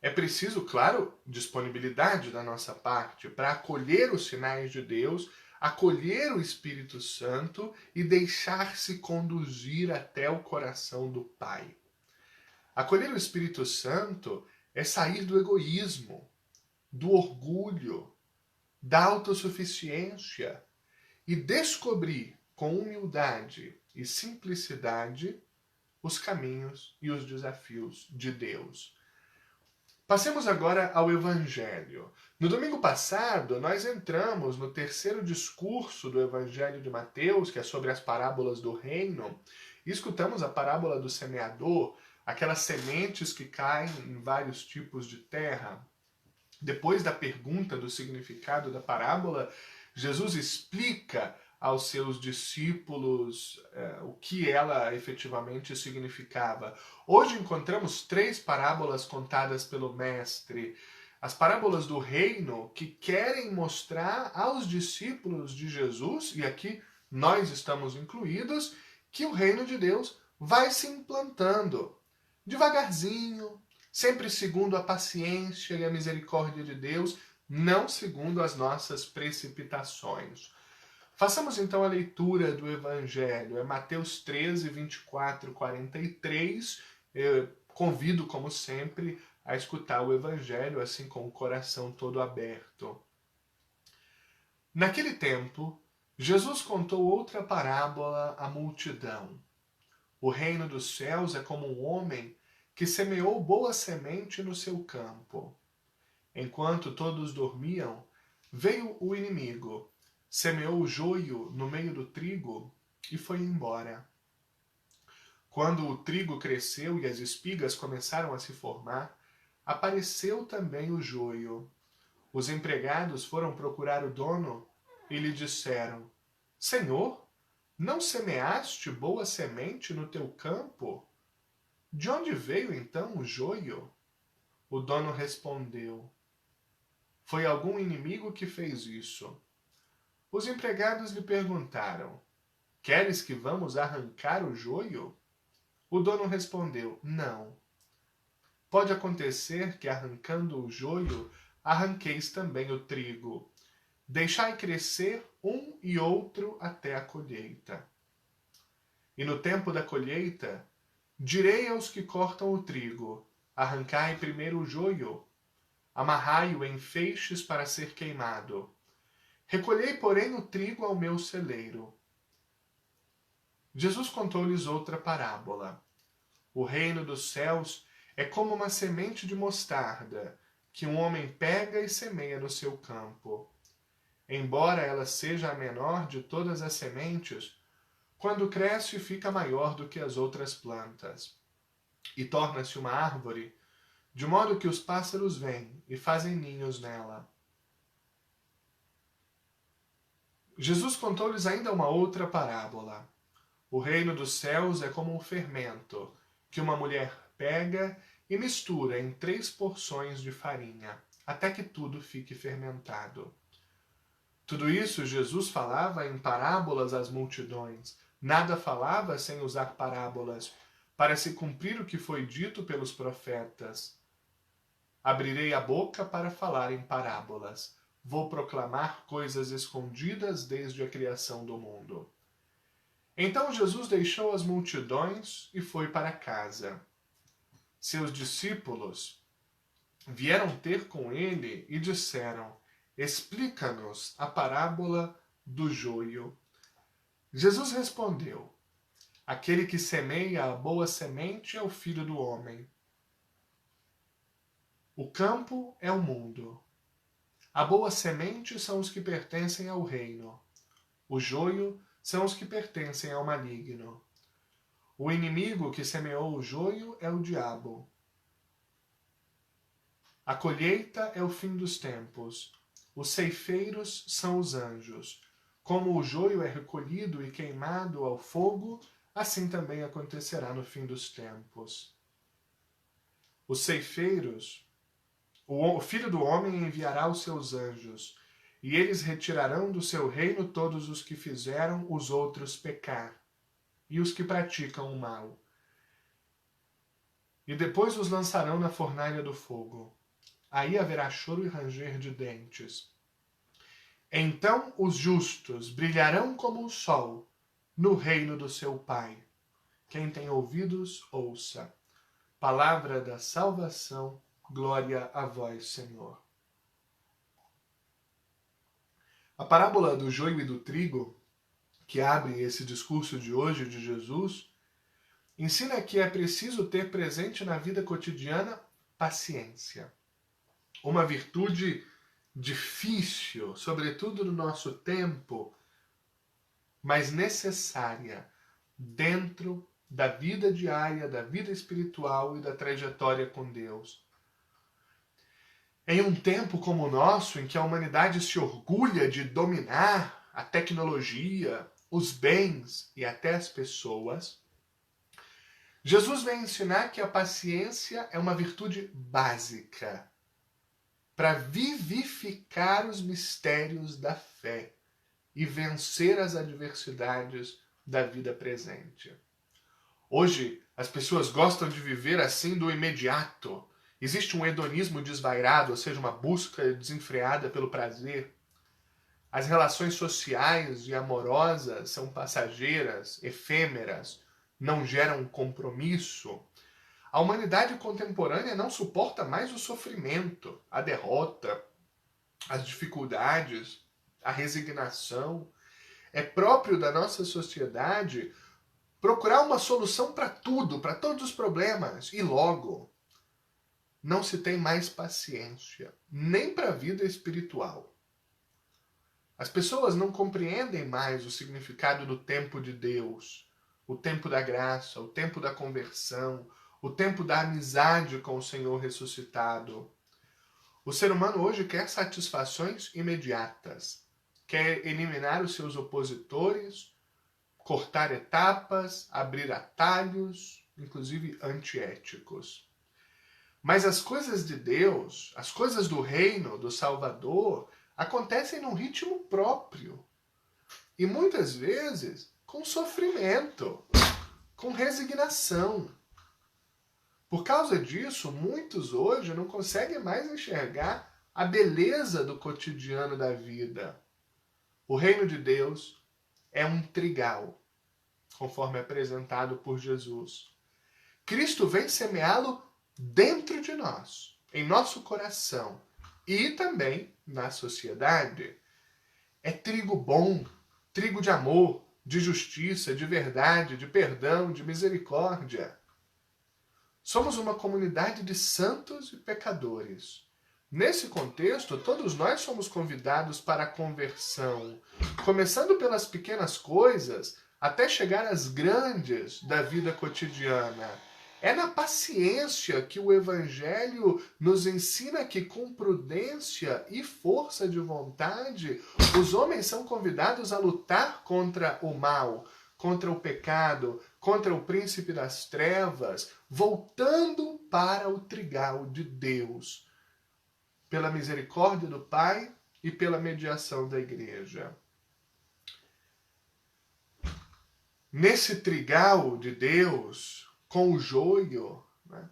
É preciso, claro, disponibilidade da nossa parte para acolher os sinais de Deus, acolher o Espírito Santo e deixar-se conduzir até o coração do Pai. Acolher o Espírito Santo é sair do egoísmo, do orgulho, da autossuficiência e descobrir com humildade e simplicidade os caminhos e os desafios de Deus. Passemos agora ao Evangelho. No domingo passado, nós entramos no terceiro discurso do Evangelho de Mateus, que é sobre as parábolas do reino, e escutamos a parábola do semeador, aquelas sementes que caem em vários tipos de terra. Depois da pergunta do significado da parábola, Jesus explica aos seus discípulos o que ela efetivamente significava. Hoje encontramos 3 parábolas contadas pelo Mestre. As parábolas do reino que querem mostrar aos discípulos de Jesus, e aqui nós estamos incluídos, que o reino de Deus vai se implantando devagarzinho, sempre segundo a paciência e a misericórdia de Deus, não segundo as nossas precipitações. Façamos então a leitura do Evangelho. É Mateus 13, 24, 43. Eu convido, como sempre, a escutar o Evangelho, assim com o coração todo aberto. Naquele tempo, Jesus contou outra parábola à multidão. O reino dos céus é como um homem que semeou boa semente no seu campo. Enquanto todos dormiam, veio o inimigo, semeou o joio no meio do trigo e foi embora. Quando o trigo cresceu e as espigas começaram a se formar, apareceu também o joio. Os empregados foram procurar o dono e lhe disseram: Senhor, não semeaste boa semente no teu campo? De onde veio então o joio? O dono respondeu: Foi algum inimigo que fez isso. Os empregados lhe perguntaram: Queres que vamos arrancar o joio? O dono respondeu: Não. Pode acontecer que, arrancando o joio, arranqueis também o trigo. Deixai crescer um e outro até a colheita. E no tempo da colheita, direi aos que cortam o trigo: arrancai primeiro o joio, amarrai-o em feixes para ser queimado. Recolhei, porém, o trigo ao meu celeiro. Jesus contou-lhes outra parábola. O reino dos céus é como uma semente de mostarda, que um homem pega e semeia no seu campo. Embora ela seja a menor de todas as sementes, quando cresce fica maior do que as outras plantas, e torna-se uma árvore, de modo que os pássaros vêm e fazem ninhos nela. Jesus contou-lhes ainda uma outra parábola. O reino dos céus é como um fermento, que uma mulher pega e mistura em 3 porções de farinha, até que tudo fique fermentado. Tudo isso Jesus falava em parábolas às multidões. Nada falava sem usar parábolas, para se cumprir o que foi dito pelos profetas. Abrirei a boca para falar em parábolas. Vou proclamar coisas escondidas desde a criação do mundo. Então Jesus deixou as multidões e foi para casa. Seus discípulos vieram ter com ele e disseram: Explica-nos a parábola do joio. Jesus respondeu: Aquele que semeia a boa semente é o Filho do Homem. O campo é o mundo. A boa semente são os que pertencem ao reino. O joio são os que pertencem ao maligno. O inimigo que semeou o joio é o diabo. A colheita é o fim dos tempos. Os ceifeiros são os anjos. Como o joio é recolhido e queimado ao fogo, assim também acontecerá no fim dos tempos. Os ceifeiros, o Filho do Homem enviará os seus anjos, e eles retirarão do seu reino todos os que fizeram os outros pecar, e os que praticam o mal. E depois os lançarão na fornalha do fogo. Aí haverá choro e ranger de dentes. Então os justos brilharão como o sol no reino do seu Pai. Quem tem ouvidos, ouça. Palavra da salvação, glória a vós, Senhor. A parábola do joio e do trigo, que abre esse discurso de hoje de Jesus, ensina que é preciso ter presente na vida cotidiana paciência. Uma virtude difícil, sobretudo no nosso tempo, mas necessária dentro da vida diária, da vida espiritual e da trajetória com Deus. Em um tempo como o nosso, em que a humanidade se orgulha de dominar a tecnologia, os bens e até as pessoas, Jesus vem ensinar que a paciência é uma virtude básica para vivificar os mistérios da fé e vencer as adversidades da vida presente. Hoje, as pessoas gostam de viver assim do imediato. Existe um hedonismo desvairado, ou seja, uma busca desenfreada pelo prazer. As relações sociais e amorosas são passageiras, efêmeras, não geram compromisso. A humanidade contemporânea não suporta mais o sofrimento, a derrota, as dificuldades, a resignação. É próprio da nossa sociedade procurar uma solução para tudo, para todos os problemas, e logo. Não se tem mais paciência, nem para a vida espiritual. As pessoas não compreendem mais o significado do tempo de Deus, o tempo da graça, o tempo da conversão, o tempo da amizade com o Senhor ressuscitado. O ser humano hoje quer satisfações imediatas, quer eliminar os seus opositores, cortar etapas, abrir atalhos, inclusive antiéticos. Mas as coisas de Deus, as coisas do reino, do Salvador, acontecem num ritmo próprio. E muitas vezes com sofrimento, com resignação. Por causa disso, muitos hoje não conseguem mais enxergar a beleza do cotidiano da vida. O reino de Deus é um trigal, conforme apresentado por Jesus. Cristo vem semeá-lo dentro de nós, em nosso coração e também na sociedade. É trigo bom, trigo de amor, de justiça, de verdade, de perdão, de misericórdia. Somos uma comunidade de santos e pecadores. Nesse contexto, todos nós somos convidados para a conversão, começando pelas pequenas coisas até chegar às grandes da vida cotidiana. É na paciência que o Evangelho nos ensina que, com prudência e força de vontade, os homens são convidados a lutar contra o mal, contra o pecado, contra o príncipe das trevas, voltando para o trigal de Deus, pela misericórdia do Pai e pela mediação da Igreja. Nesse trigal de Deus, com o joio, né,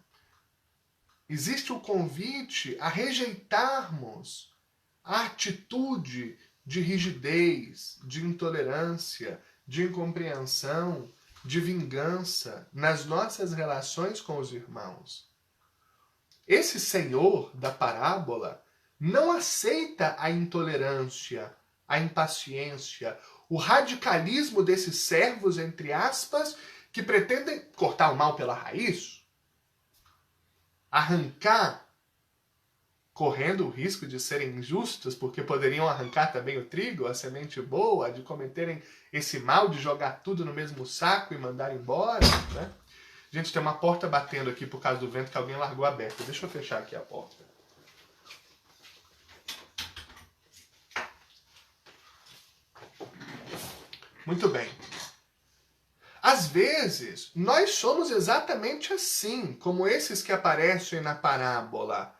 existe o convite a rejeitarmos a atitude de rigidez, de intolerância, de incompreensão, de vingança nas nossas relações com os irmãos. Esse Senhor da parábola não aceita a intolerância, a impaciência, o radicalismo desses servos, entre aspas, que pretendem cortar o mal pela raiz, arrancar, correndo o risco de serem injustos, porque poderiam arrancar também o trigo, a semente boa, de cometerem esse mal de jogar tudo no mesmo saco e mandar embora, né? Gente, tem uma porta batendo aqui por causa do vento que alguém largou aberta. Deixa eu fechar aqui a porta. Muito bem. Às vezes, nós somos exatamente assim, como esses que aparecem na parábola.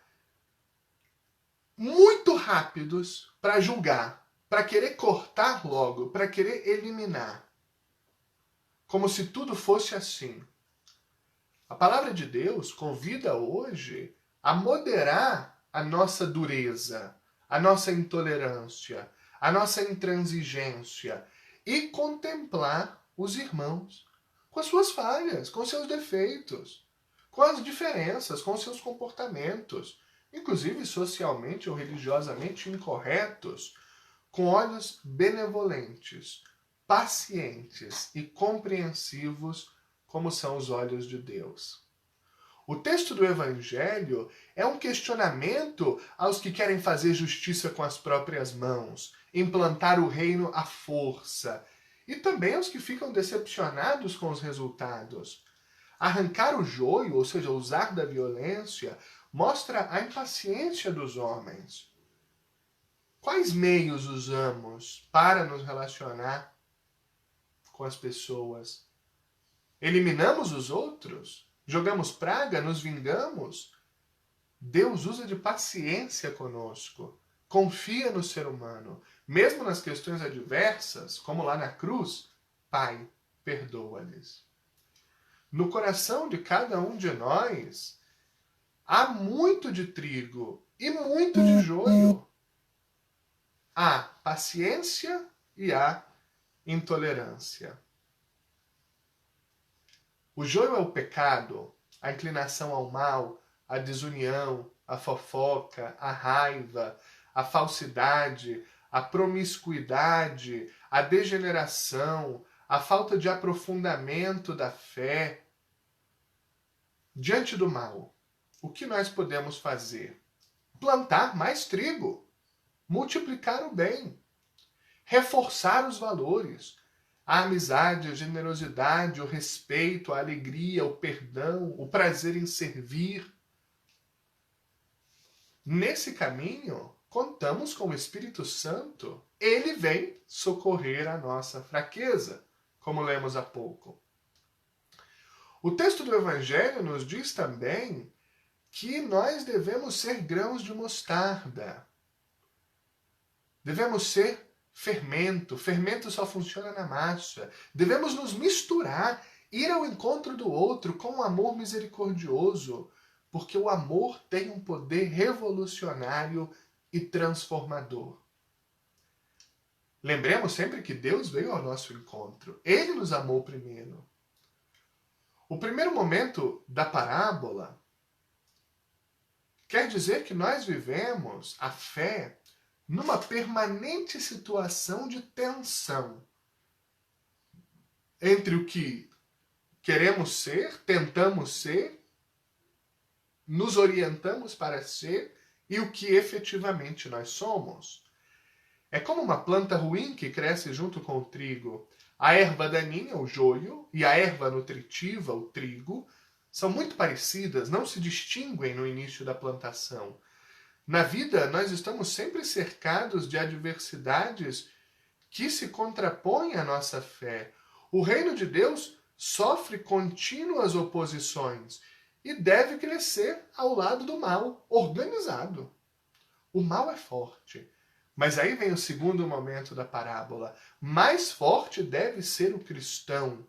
Muito rápidos para julgar, para querer cortar logo, para querer eliminar. Como se tudo fosse assim. A palavra de Deus convida hoje a moderar a nossa dureza, a nossa intolerância, a nossa intransigência e contemplar os irmãos com as suas falhas, com seus defeitos, com as diferenças, com seus comportamentos, inclusive socialmente ou religiosamente incorretos, com olhos benevolentes, pacientes e compreensivos, como são os olhos de Deus. O texto do Evangelho é um questionamento aos que querem fazer justiça com as próprias mãos, implantar o reino à força, e também aos que ficam decepcionados com os resultados. Arrancar o joio, ou seja, usar da violência, mostra a impaciência dos homens. Quais meios usamos para nos relacionar com as pessoas? Eliminamos os outros? Jogamos praga? Nos vingamos? Deus usa de paciência conosco. Confia no ser humano. Mesmo nas questões adversas, como lá na cruz, Pai, perdoa-lhes. No coração de cada um de nós, há muito de trigo e muito de joio. Há paciência e há intolerância. O joio é o pecado, a inclinação ao mal, a desunião, a fofoca, a raiva, a falsidade, a promiscuidade, a degeneração, a falta de aprofundamento da fé. Diante do mal, o que nós podemos fazer? Plantar mais trigo, multiplicar o bem, reforçar os valores, a amizade, a generosidade, o respeito, a alegria, o perdão, o prazer em servir. Nesse caminho, contamos com o Espírito Santo. Ele vem socorrer a nossa fraqueza, como lemos há pouco. O texto do Evangelho nos diz também que nós devemos ser grãos de mostarda. Devemos ser fermento. Fermento só funciona na massa. Devemos nos misturar, ir ao encontro do outro com um amor misericordioso, porque o amor tem um poder revolucionário e transformador. Lembremos sempre que Deus veio ao nosso encontro. Ele nos amou primeiro. O primeiro momento da parábola quer dizer que nós vivemos a fé numa permanente situação de tensão entre o que queremos ser, tentamos ser, nos orientamos para ser e o que efetivamente nós somos. É como uma planta ruim que cresce junto com o trigo. A erva daninha, o joio, e a erva nutritiva, o trigo, são muito parecidas, não se distinguem no início da plantação. Na vida, nós estamos sempre cercados de adversidades que se contrapõem à nossa fé. O reino de Deus sofre contínuas oposições e deve crescer ao lado do mal, organizado. O mal é forte. Mas aí vem o segundo momento da parábola. Mais forte deve ser o cristão.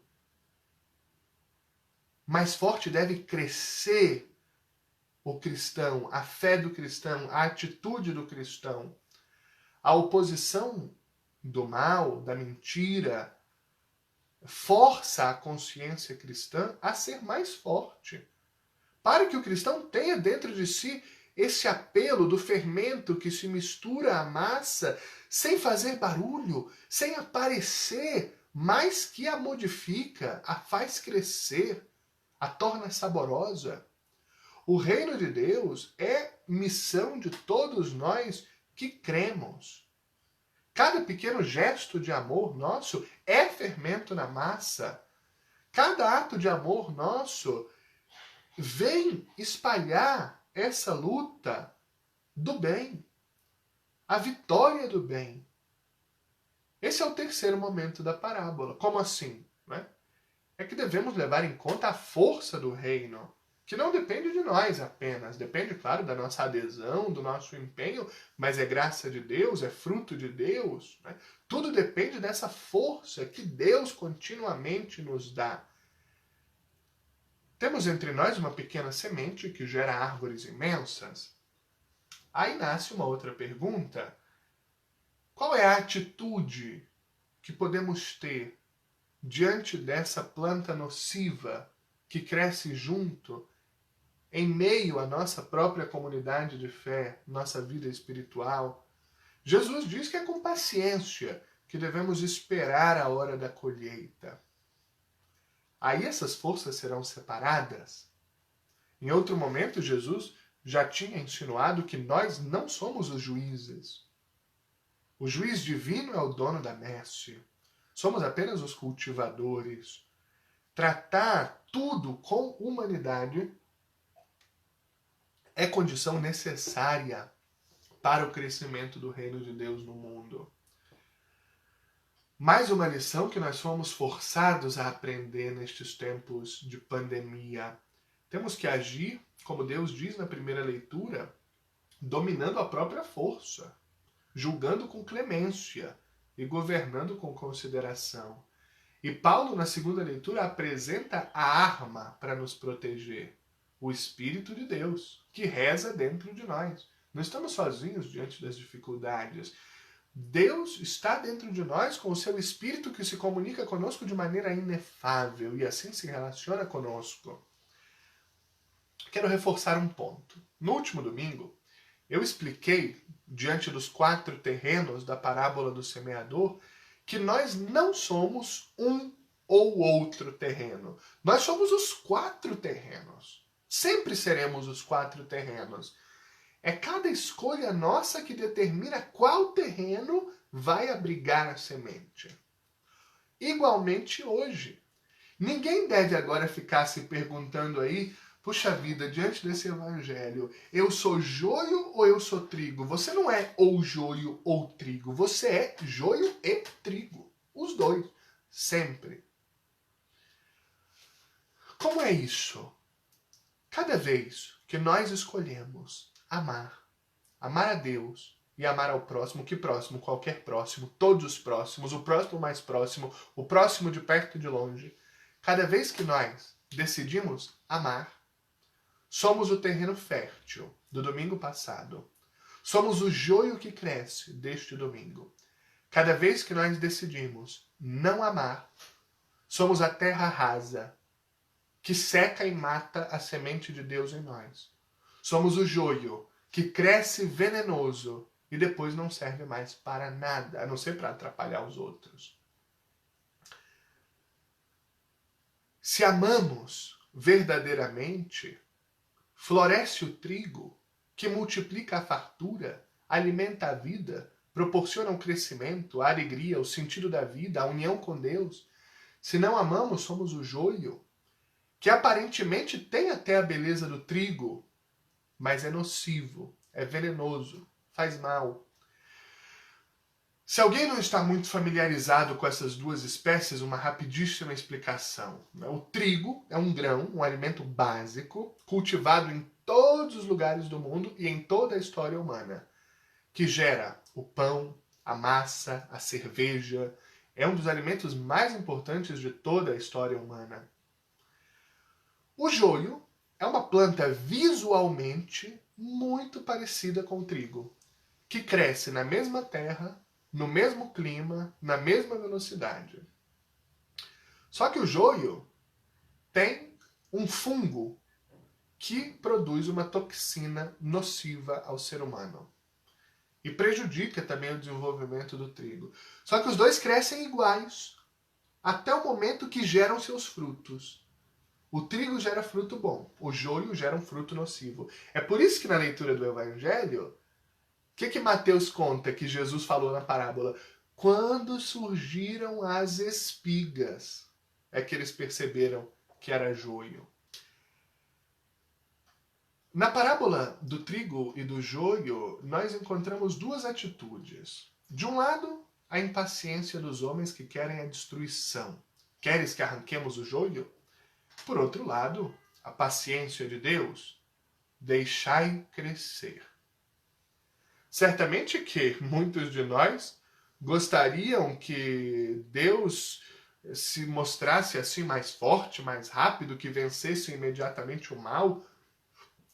Mais forte deve crescer o cristão, a fé do cristão, a atitude do cristão. A oposição do mal, da mentira, força a consciência cristã a ser mais forte. Para que o cristão tenha dentro de si esse apelo do fermento que se mistura à massa sem fazer barulho, sem aparecer, mas que a modifica, a faz crescer, a torna saborosa. O reino de Deus é missão de todos nós que cremos. Cada pequeno gesto de amor nosso é fermento na massa. Cada ato de amor nosso vem espalhar essa luta do bem, a vitória do bem. Esse é o terceiro momento da parábola. Como assim? Né? É que devemos levar em conta a força do reino, que não depende de nós apenas, depende, claro, da nossa adesão, do nosso empenho, mas é graça de Deus, é fruto de Deus. Né? Tudo depende dessa força que Deus continuamente nos dá. Temos entre nós uma pequena semente que gera árvores imensas. Aí nasce uma outra pergunta. Qual é a atitude que podemos ter diante dessa planta nociva que cresce junto, em meio à nossa própria comunidade de fé, nossa vida espiritual? Jesus diz que é com paciência que devemos esperar a hora da colheita. Aí essas forças serão separadas. Em outro momento, Jesus já tinha insinuado que nós não somos os juízes. O juiz divino é o dono da messe. Somos apenas os cultivadores. Tratar tudo com humanidade é condição necessária para o crescimento do reino de Deus no mundo. Mais uma lição que nós fomos forçados a aprender nestes tempos de pandemia. Temos que agir, como Deus diz na primeira leitura, dominando a própria força, julgando com clemência e governando com consideração. E Paulo, na segunda leitura, apresenta a arma para nos proteger, o Espírito de Deus, que reza dentro de nós. Não estamos sozinhos diante das dificuldades. Deus está dentro de nós com o seu Espírito que se comunica conosco de maneira inefável e assim se relaciona conosco. Quero reforçar um ponto. No último domingo, eu expliquei, diante dos 4 terrenos da parábola do semeador, que nós não somos um ou outro terreno. Nós somos os 4 terrenos. Sempre seremos os 4 terrenos. É cada escolha nossa que determina qual terreno vai abrigar a semente. Igualmente hoje. Ninguém deve agora ficar se perguntando aí, puxa vida, diante desse evangelho, eu sou joio ou eu sou trigo? Você não é ou joio ou trigo, você é joio e trigo. Os dois, sempre. Como é isso? Cada vez que nós escolhemos amar a Deus e amar ao próximo, que próximo? Qualquer próximo, todos os próximos, o próximo mais próximo, o próximo de perto e de longe. Cada vez que nós decidimos amar, somos o terreno fértil do domingo passado. Somos o joio que cresce deste domingo. Cada vez que nós decidimos não amar, somos a terra rasa, que seca e mata a semente de Deus em nós. Somos o joio, que cresce venenoso e depois não serve mais para nada, a não ser para atrapalhar os outros. Se amamos verdadeiramente, floresce o trigo, que multiplica a fartura, alimenta a vida, proporciona o crescimento, a alegria, o sentido da vida, a união com Deus. Se não amamos, somos o joio, que aparentemente tem até a beleza do trigo, mas é nocivo, é venenoso, faz mal. Se alguém não está muito familiarizado com essas duas espécies, uma rapidíssima explicação. O trigo é um grão, um alimento básico, cultivado em todos os lugares do mundo e em toda a história humana, que gera o pão, a massa, a cerveja. É um dos alimentos mais importantes de toda a história humana. O joio é uma planta visualmente muito parecida com o trigo, que cresce na mesma terra, no mesmo clima, na mesma velocidade. Só que o joio tem um fungo que produz uma toxina nociva ao ser humano e prejudica também o desenvolvimento do trigo. Só que os dois crescem iguais até o momento que geram seus frutos. O trigo gera fruto bom, o joio gera um fruto nocivo. É por isso que na leitura do Evangelho, o que Mateus conta que Jesus falou na parábola? Quando surgiram as espigas, é que eles perceberam que era joio. Na parábola do trigo e do joio, nós encontramos duas atitudes. De um lado, a impaciência dos homens que querem a destruição. Queres que arranquemos o joio? Por outro lado, a paciência de Deus, deixai crescer. Certamente que muitos de nós gostariam que Deus se mostrasse assim mais forte, mais rápido, que vencesse imediatamente o mal,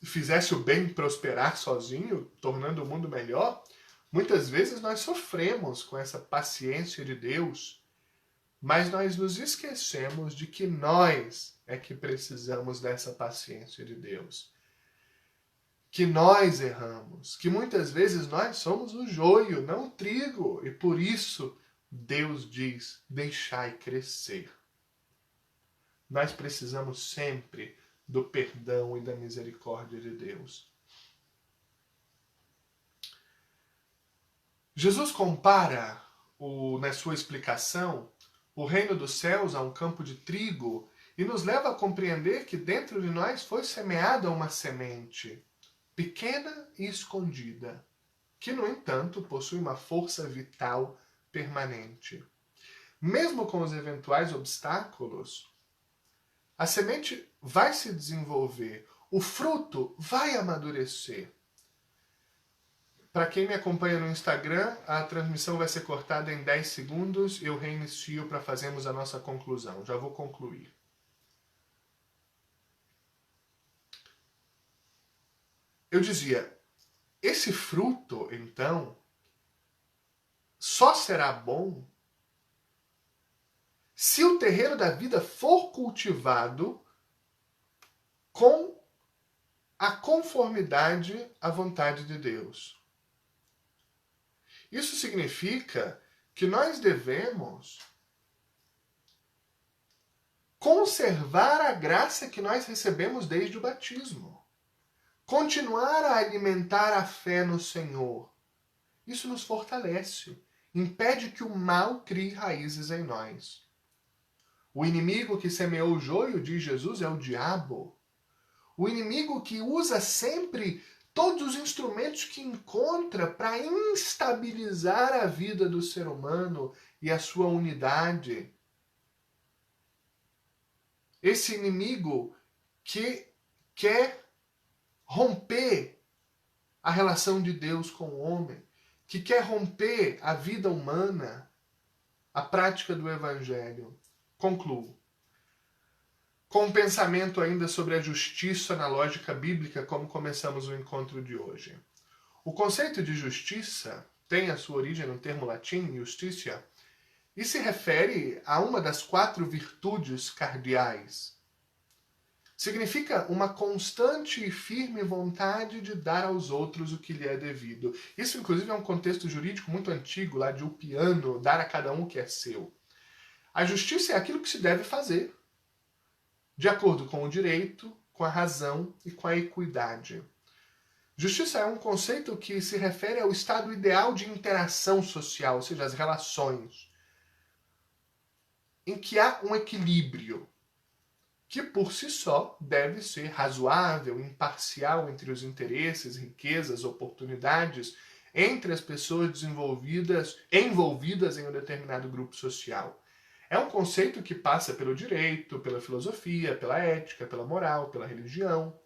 fizesse o bem prosperar sozinho, tornando o mundo melhor. Muitas vezes nós sofremos com essa paciência de Deus, mas nós nos esquecemos de que nós é que precisamos dessa paciência de Deus. Que nós erramos, que muitas vezes nós somos o joio, não o trigo, e por isso Deus diz, deixai crescer. Nós precisamos sempre do perdão e da misericórdia de Deus. Jesus compara, na sua explicação, o reino dos céus a um campo de trigo e nos leva a compreender que dentro de nós foi semeada uma semente, pequena e escondida. que, no entanto, possui uma força vital permanente. Mesmo com os eventuais obstáculos, a semente vai se desenvolver, o fruto vai amadurecer. Para quem me acompanha no Instagram, a transmissão vai ser cortada em 10 segundos. Eu reinicio para fazermos a nossa conclusão. Já vou concluir. Eu dizia, esse fruto, então, só será bom se o terreiro da vida for cultivado com a conformidade à vontade de Deus. Isso significa que nós devemos conservar a graça que nós recebemos desde o batismo. Continuar a alimentar a fé no Senhor. Isso nos fortalece. Impede que o mal crie raízes em nós. O inimigo que semeou o joio, diz Jesus, é o diabo. O inimigo que usa sempre todos os instrumentos que encontra para instabilizar a vida do ser humano e a sua unidade. Esse inimigo que quer romper a relação de Deus com o homem, que quer romper a vida humana, a prática do Evangelho. Concluo. Com um pensamento ainda sobre a justiça na lógica bíblica, como começamos o encontro de hoje. O conceito de justiça tem a sua origem no termo latim, justitia, e se refere a uma das 4 virtudes cardeais. Significa uma constante e firme vontade de dar aos outros o que lhe é devido. Isso, inclusive, é um contexto jurídico muito antigo, lá de Ulpiano, dar a cada um o que é seu. A justiça é aquilo que se deve fazer, de acordo com o direito, com a razão e com a equidade. Justiça é um conceito que se refere ao estado ideal de interação social, ou seja, as relações, em que há um equilíbrio, que por si só deve ser razoável, imparcial entre os interesses, riquezas, oportunidades, entre as pessoas envolvidas em um determinado grupo social. É um conceito que passa pelo direito, pela filosofia, pela ética, pela moral, pela religião.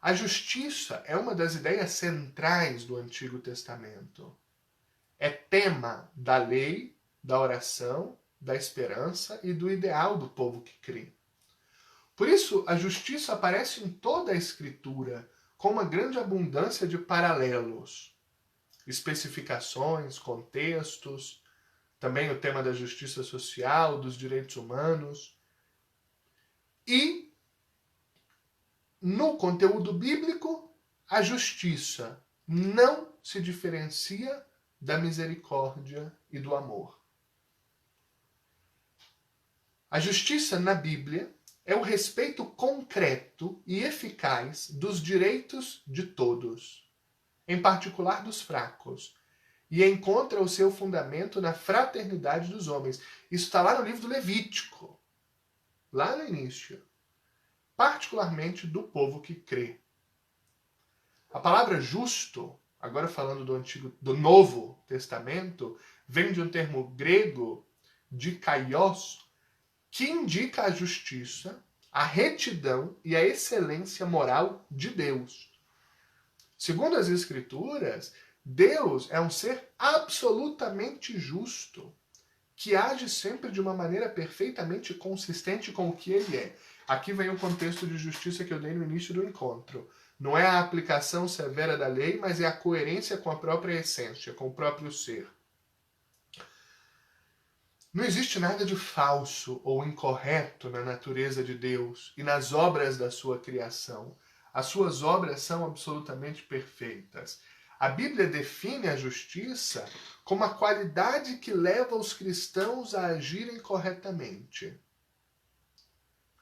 A justiça é uma das ideias centrais do Antigo Testamento. É tema da lei, da oração, da esperança e do ideal do povo que crê. Por isso, a justiça aparece em toda a Escritura, com uma grande abundância de paralelos, especificações, contextos, também o tema da justiça social, dos direitos humanos. E, no conteúdo bíblico, a justiça não se diferencia da misericórdia e do amor. A justiça na Bíblia é o respeito concreto e eficaz dos direitos de todos, em particular dos fracos, e encontra o seu fundamento na fraternidade dos homens. Isso está lá no livro do Levítico, lá no início, particularmente do povo que crê. A palavra justo, agora falando do Novo Testamento, vem de um termo grego, dikaios, que indica a justiça, a retidão e a excelência moral de Deus. Segundo as Escrituras, Deus é um ser absolutamente justo, que age sempre de uma maneira perfeitamente consistente com o que ele é. Aqui vem o contexto de justiça que eu dei no início do encontro. Não é a aplicação severa da lei, mas é a coerência com a própria essência, com o próprio ser. Não existe nada de falso ou incorreto na natureza de Deus e nas obras da sua criação. As suas obras são absolutamente perfeitas. A Bíblia define a justiça como a qualidade que leva os cristãos a agirem corretamente,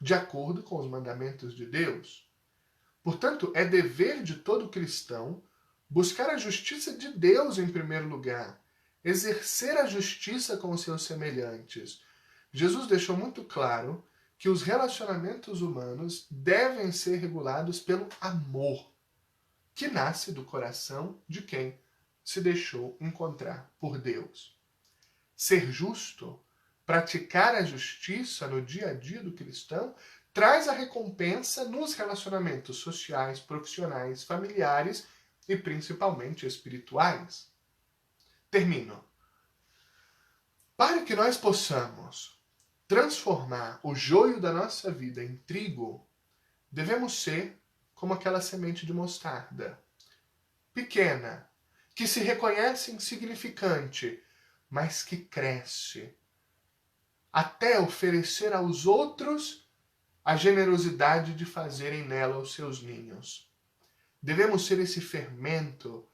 de acordo com os mandamentos de Deus. Portanto, é dever de todo cristão buscar a justiça de Deus em primeiro lugar, exercer a justiça com os seus semelhantes. Jesus deixou muito claro que os relacionamentos humanos devem ser regulados pelo amor. que nasce do coração de quem se deixou encontrar por Deus. Ser justo, praticar a justiça no dia a dia do cristão, traz a recompensa nos relacionamentos sociais, profissionais, familiares e principalmente espirituais. Termino. Para que nós possamos transformar o joio da nossa vida em trigo, devemos ser como aquela semente de mostarda, pequena, que se reconhece insignificante, mas que cresce, até oferecer aos outros a generosidade de fazerem nela os seus ninhos. Devemos ser esse fermento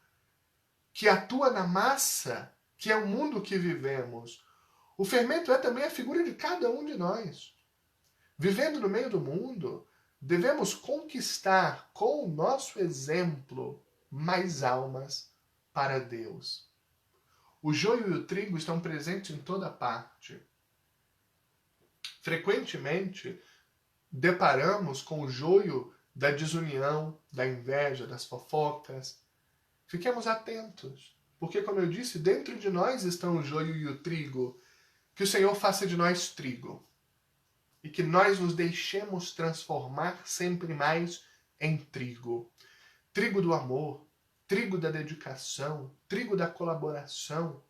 que atua na massa, que é o mundo que vivemos. O fermento é também a figura de cada um de nós. Vivendo no meio do mundo, devemos conquistar com o nosso exemplo mais almas para Deus. O joio e o trigo estão presentes em toda parte. Frequentemente, deparamos com o joio da desunião, da inveja, das fofocas. Fiquemos atentos, porque, como eu disse, dentro de nós estão o joio e o trigo. Que o Senhor faça de nós trigo e que nós nos deixemos transformar sempre mais em trigo. Trigo do amor, trigo da dedicação, trigo da colaboração.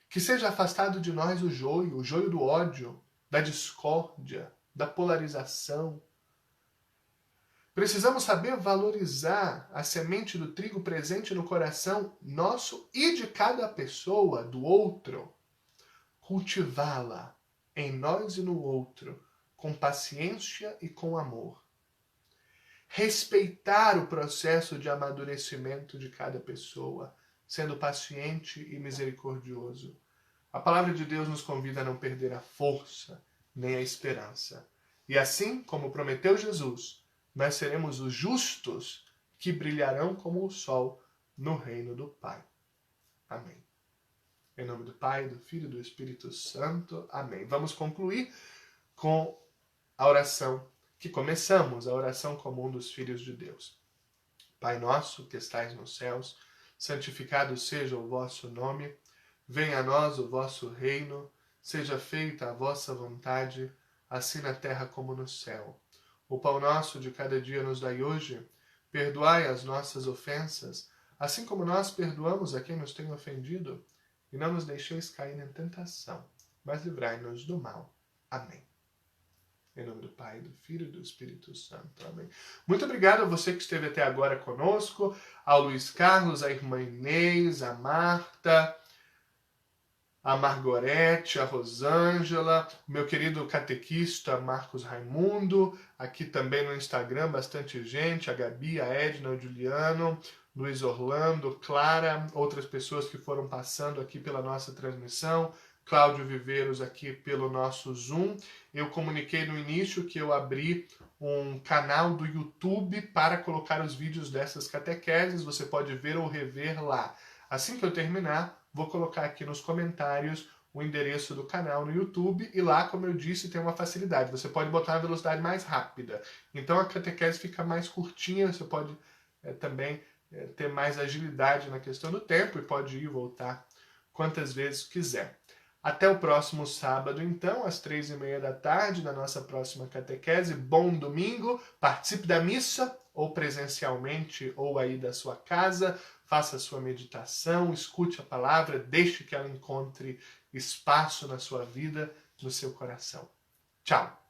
Que seja afastado de nós o joio do ódio, da discórdia, da polarização. Precisamos saber valorizar a semente do trigo presente no coração nosso e de cada pessoa, do outro. Cultivá-la em nós e no outro, com paciência e com amor. Respeitar o processo de amadurecimento de cada pessoa, sendo paciente e misericordioso. A palavra de Deus nos convida a não perder a força, nem a esperança. E assim, como prometeu Jesus, nós seremos os justos que brilharão como o sol no reino do Pai. Amém. Em nome do Pai, do Filho e do Espírito Santo. Amém. Vamos concluir com a oração que começamos, a oração comum dos filhos de Deus. Pai nosso, que estais nos céus, santificado seja o vosso nome. Venha a nós o vosso reino. Seja feita a vossa vontade, assim na terra como no céu. O pão nosso de cada dia nos dai hoje. Perdoai as nossas ofensas, assim como nós perdoamos a quem nos tem ofendido. E não nos deixeis cair em tentação, mas livrai-nos do mal. Amém. Em nome do Pai, do Filho e do Espírito Santo. Amém. Muito obrigado a você que esteve até agora conosco, ao Luiz Carlos, à irmã Inês, à Marta, a Margorete, a Rosângela, meu querido catequista Marcos Raimundo, aqui também no Instagram, bastante gente, a Gabi, a Edna, o Juliano, Luiz Orlando, Clara, outras pessoas que foram passando aqui pela nossa transmissão, Cláudio Viveiros aqui pelo nosso Zoom. Eu comuniquei no início que eu abri um canal do YouTube para colocar os vídeos dessas catequeses, você pode ver ou rever lá. Assim que eu terminar, vou colocar aqui nos comentários o endereço do canal no YouTube e lá, como eu disse, tem uma facilidade. Você pode botar uma velocidade mais rápida. Então a catequese fica mais curtinha, você pode também ter mais agilidade na questão do tempo e pode ir e voltar quantas vezes quiser. Até o próximo sábado, então, às 3h30 da tarde, na nossa próxima catequese. Bom domingo, participe da missa, ou presencialmente, ou aí da sua casa. Faça a sua meditação, escute a palavra, deixe que ela encontre espaço na sua vida, no seu coração. Tchau!